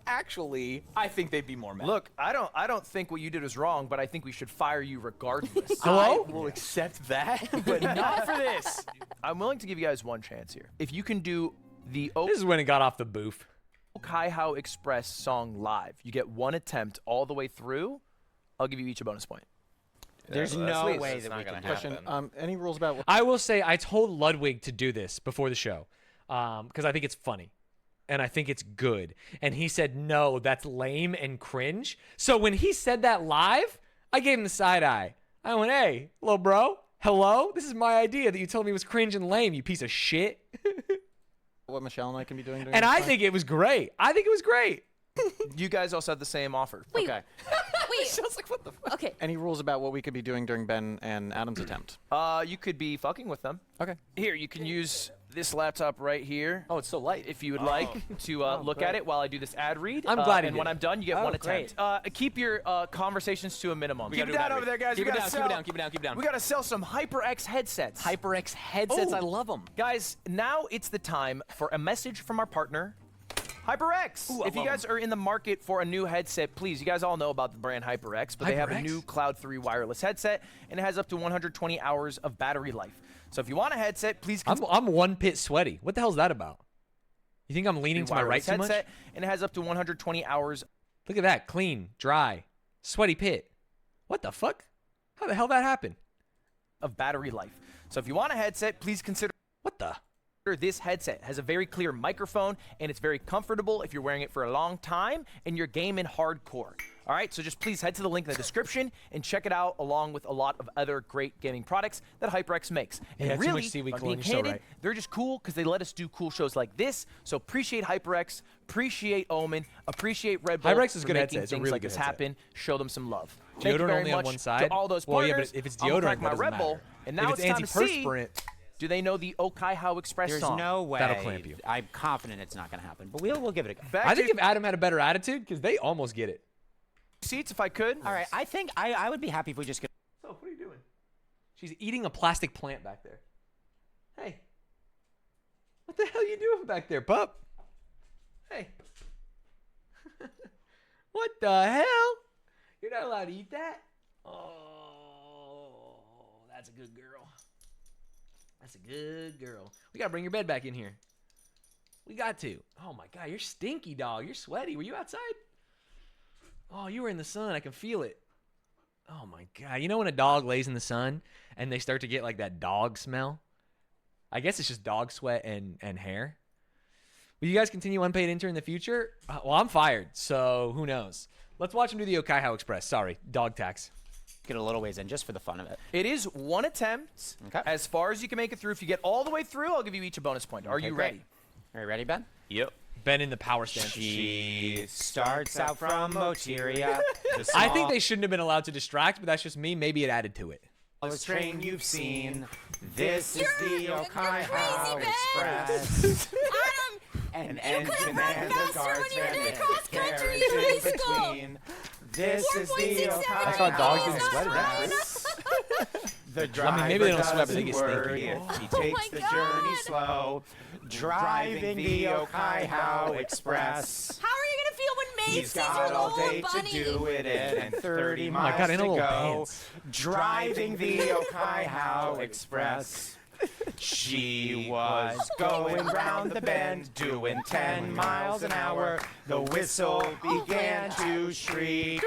actually, I think they'd be more mad. Look, I don't think what you did was wrong, but I think we should fire you regardless. Hello? I will accept that, but not for this. I'm willing to give you guys one chance here. If you can do the This is when it got off the booth. Kai-How Express song live, you get one attempt all the way through, I'll give you each a bonus point. There's no way that we can do it. Question, any rules about I will say I told Ludwig to do this before the show because I think it's funny and I think it's good. And he said, no, that's lame and cringe. So when he said that live, I gave him the side eye. I went, hey, little bro, hello? This is my idea that you told me was cringe and lame, you piece of shit. what Michelle and I can be doing during And this I time? think it was great. I think it was great. You guys also have the same offer. Wait. Okay. Wait. like, what the fuck? Okay. Any rules about what we could be doing during Ben and Adam's attempt? You could be fucking with them. Okay. Here, you can use this laptop right here. Oh, it's so light. If you would like to look at it while I do this ad read. I'm glad he And did. when I'm done, you get one great. attempt. Keep your conversations to a minimum. Keep gotta it do an down ad over read. there, guys. Keep we it gotta down, keep sell, it down, keep it down, keep it down. We gotta sell some HyperX headsets. HyperX headsets, Oh. I love them. Guys, now it's the time for a message from our partner, HyperX. Ooh, I If you love guys are in the market for a new headset, please, you guys all know about the brand HyperX, but they have a HyperX? new Cloud 3 wireless headset, and it has up to 120 hours of battery life. So if you want a headset, please I'm one pit sweaty. What the hell is that about? You think I'm leaning to my right wireless too much? headset, and it has up to 120 hours. Look at that. Clean, dry, sweaty pit. What the fuck? How the hell that happened? Of battery life. So if you want a headset, please consider What the? this headset. It has a very clear microphone, and it's very comfortable if you're wearing it for a long time and you're gaming hardcore. All right, so just please head to the link in the description and check it out, along with a lot of other great gaming products that HyperX makes. And Yeah, too really, much seaweed if I'm cologne, being you're so candid, right. they're just cool because they let us do cool shows like this. So appreciate HyperX, appreciate Omen, appreciate Red Bull. HyperX is a for good making headset. It's a things really like good this headset. happen. Show them some love. Thank you Deodorant very only much on one to side? all those Well, yeah, partners. but if it's I'm gonna deodorant, crack that my doesn't Red Bull, matter. and If now it's it's time to see. antiperspirant, Do they know the Kai-How Express There's song? no way. That'll clamp you. I'm confident it's not going to happen, but we'll give it a go. Back I to think if Adam had a better attitude, because they almost get it. seats, if I could. All right, I think I would be happy if we just. So, what are you doing? She's eating a plastic plant back there. Hey. What the hell are you doing back there, pup? Hey. What the hell? You're not allowed to eat that? Oh, that's a good girl. That's a good girl. We gotta bring your bed back in here. We got to. Oh my God, you're stinky, dog. You're sweaty. Were you outside? Oh, you were in the sun. I can feel it. Oh my God. You know when a dog lays in the sun and they start to get like that dog smell? I guess it's just dog sweat and hair. Will you guys continue Unpaid Intern in the future? Well, I'm fired, so who knows? Let's watch him do the Kai-How Express. Sorry, dog tax. Get a little ways in just for the fun of it. It is one attempt. Okay. As far as you can make it through. If you get all the way through, I'll give you each a bonus point. Are Okay, you great. ready? Are you ready, Ben? Yep. Ben in the power stance. She starts out from Moteria. I think they shouldn't have been allowed to distract, but that's just me. Maybe it added to it. Slowest train you've seen. This is the You're Kai-How crazy, Express. Adam, An you engine could run and a faster when you were guardsman doing with cross a country carriage in high in school. between. This is the 4.67 I thought dogs didn't miles sweat in that. an hour. The driver I mean, maybe they don't sweat, but they get doesn't worry stinky. if he Oh takes my the God. journey slow. Driving the Kai-How Express. How are you gonna feel when Maeve He's sees your got all little day bunny? to do it and 30 my miles God, in a to little go. pants. Driving the Kai-How Express. She was going round the bend, doing 10 miles an hour. The whistle began to shriek.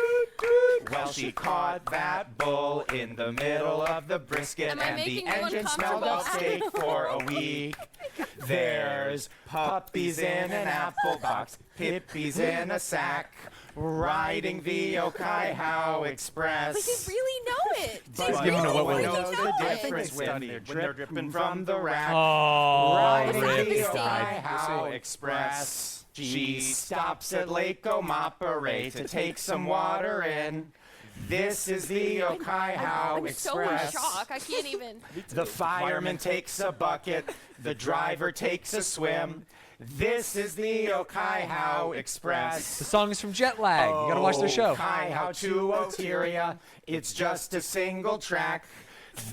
Well, she caught that bull in the middle of the brisket, Am I and the making you engine smelled of steak for a week. There's puppies in an apple box, hippies in a sack, riding the Okai-How Express. But you really know it. But You no really one really knows know the it. difference when they're dripping from the rack. Oh, Riding rip. the Okai-How Express. She stops at Lake Omapere to take some water in. This is the Okai-How I'm so in Express. shock. I can't even. The fireman takes a bucket. The driver takes a swim. This is the Okai-How Express. The song is from Jet Lag. You gotta watch their show. Okai-How to Oteria. It's just a single track.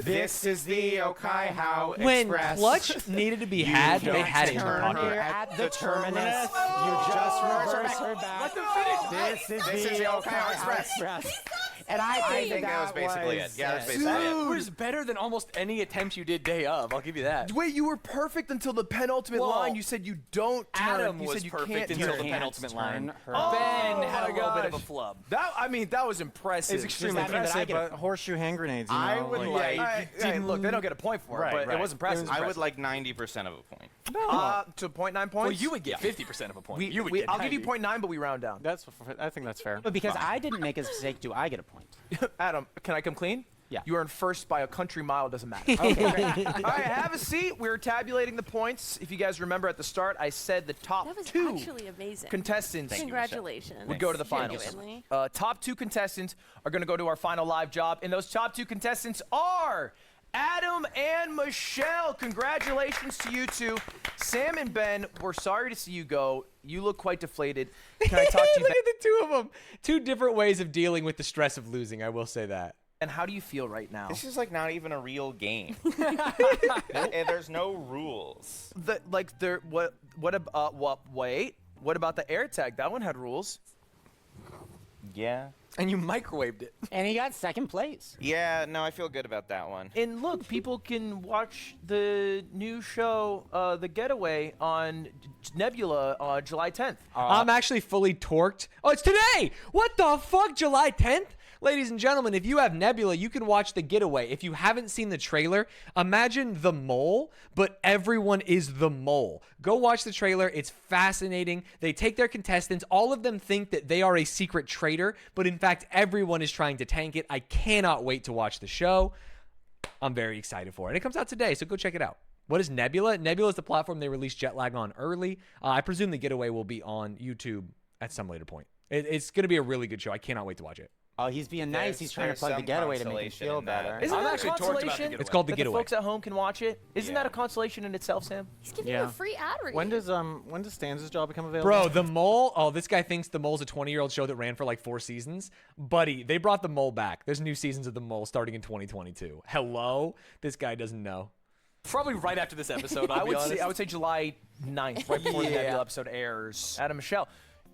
This is the Okai-How When Express. Clutch needed to be had, they had it in their Turn her pocket. at the terminus. You just reverse her back. Let them finish. This is the Okai-How Express. And I think that was basically it. Yeah, that's basically it. That was better than almost any attempt you did day of. I'll give you that. Wait, you were perfect until the penultimate Whoa. line. You said you don't turn. Adam you was said you perfect can't until turn. the penultimate line. her Ben had my a little bit of a gosh. flub. That was impressive. It's extremely Does that mean that I impressive, get but horseshoe hand grenades, you know, I would like- Hey, look, they don't get a point for it, but it was impressive. I would like 90% of a point. To 0.9 points. Well, you would get 50% of a point. I'll give you 0.9, but we round down. I think that's fair. But because I didn't make a mistake, do I get a point? Adam, can I come clean? Yeah. You earned first by a country mile. Doesn't matter. Okay, great. All right, have a seat. We're tabulating the points. If you guys remember at the start, I said the top That was two actually amazing. contestants Congratulations. would go to the finals. Genuinely. Top two contestants are going to go to our final live job, and those top two contestants are Adam and Michelle. Congratulations to you two. Sam and Ben, we're sorry to see you go. You look quite deflated. Can I talk to you? Look at the two of them. Two different ways of dealing with the stress of losing. I will say that. And how do you feel right now? This is like not even a real game. There's no rules. What about the air tag? That one had rules. Yeah. And you microwaved it. And he got second place. Yeah, no, I feel good about that one. And look, people can watch the new show, The Getaway, on Nebula on July 10th. I'm actually fully torqued. Oh, it's today! What the fuck? July 10th? Ladies and gentlemen, if you have Nebula, you can watch The Getaway. If you haven't seen the trailer, imagine The Mole, but everyone is The Mole. Go watch the trailer. It's fascinating. They take their contestants. All of them think that they are a secret traitor, but in fact, everyone is trying to tank it. I cannot wait to watch the show. I'm very excited for it. It comes out today, so go check it out. What is Nebula? Nebula is the platform they released Jet Lag on early. I presume The Getaway will be on YouTube at some later point. It's going to be a really good show. I cannot wait to watch it. Oh, he's being nice. He's trying to plug The Getaway to make him feel better. Isn't I'm that a actually torqued about The consolation? Getaway. It's called The that Getaway. The folks at home can watch it. Isn't that a consolation in itself, Sam? He's giving you a free ad read. When does Stanz's job become available? Bro, The Mole. Oh, this guy thinks The Mole's a 20-year-old show that ran for like 4 seasons. Buddy, they brought The Mole back. There's new seasons of The Mole starting in 2022. Hello? This guy doesn't know. Probably right after this episode, I'll be honest. I would say July 9th, right before the Nebula episode airs. Adam, Michelle,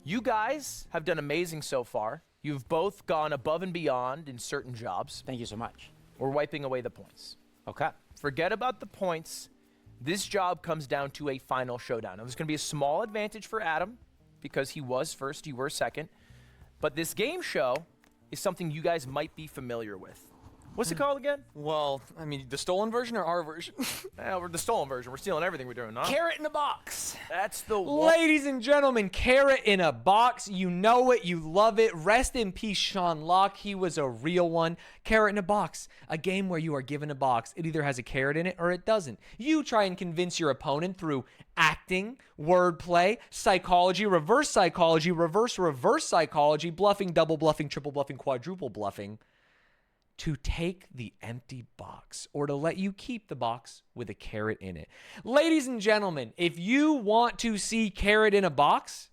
you guys have done amazing so far. You've both gone above and beyond in certain jobs. Thank you so much. We're wiping away the points. Okay. Forget about the points. This job comes down to a final showdown. Now, there's going to be a small advantage for Adam because he was first, you were second. But this game show is something you guys might be familiar with. What's it called again? Well, I mean, the stolen version or our version? We're the stolen version. We're stealing everything we're doing, huh? Carrot in a box. That's the one. Ladies and gentlemen, Carrot in a Box. You know it. You love it. Rest in peace, Sean Locke. He was a real one. Carrot in a Box. A game where you are given a box. It either has a carrot in it or it doesn't. You try and convince your opponent through acting, wordplay, psychology, reverse psychology, reverse psychology, bluffing, double bluffing, triple bluffing, quadruple bluffing, to take the empty box or to let you keep the box with a carrot in it. Ladies and gentlemen, if you want to see Carrot in a Box,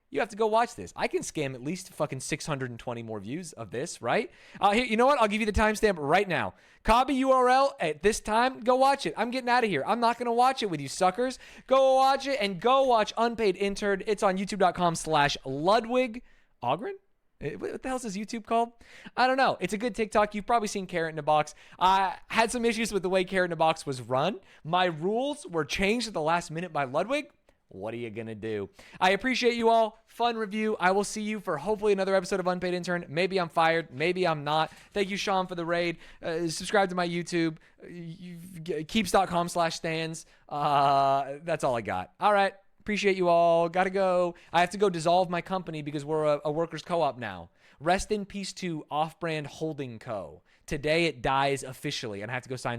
you have to go watch this. I can scam at least fucking 620 more views of this, right? Here, you know what? I'll give you the timestamp right now. Copy URL at this time. Go watch it. I'm getting out of here. I'm not going to watch it with you suckers. Go watch it and go watch Unpaid Intern. It's on youtube.com/Ludwig Ogren. What the hell is this YouTube called? I don't know. It's a good TikTok. You've probably seen Carrot in a Box. I had some issues with the way Carrot in a Box was run. My rules were changed at the last minute by Ludwig. What are you going to do? I appreciate you all. Fun review. I will see you for hopefully another episode of Unpaid Intern. Maybe I'm fired. Maybe I'm not. Thank you, Sean, for the raid. Subscribe to my YouTube. Keeps.com/Stanz. That's all I got. All right. Appreciate you all. Gotta go. I have to go dissolve my company because we're a workers' co-op now. Rest in peace to Off-Brand Holding Co. Today it dies officially, and I have to go sign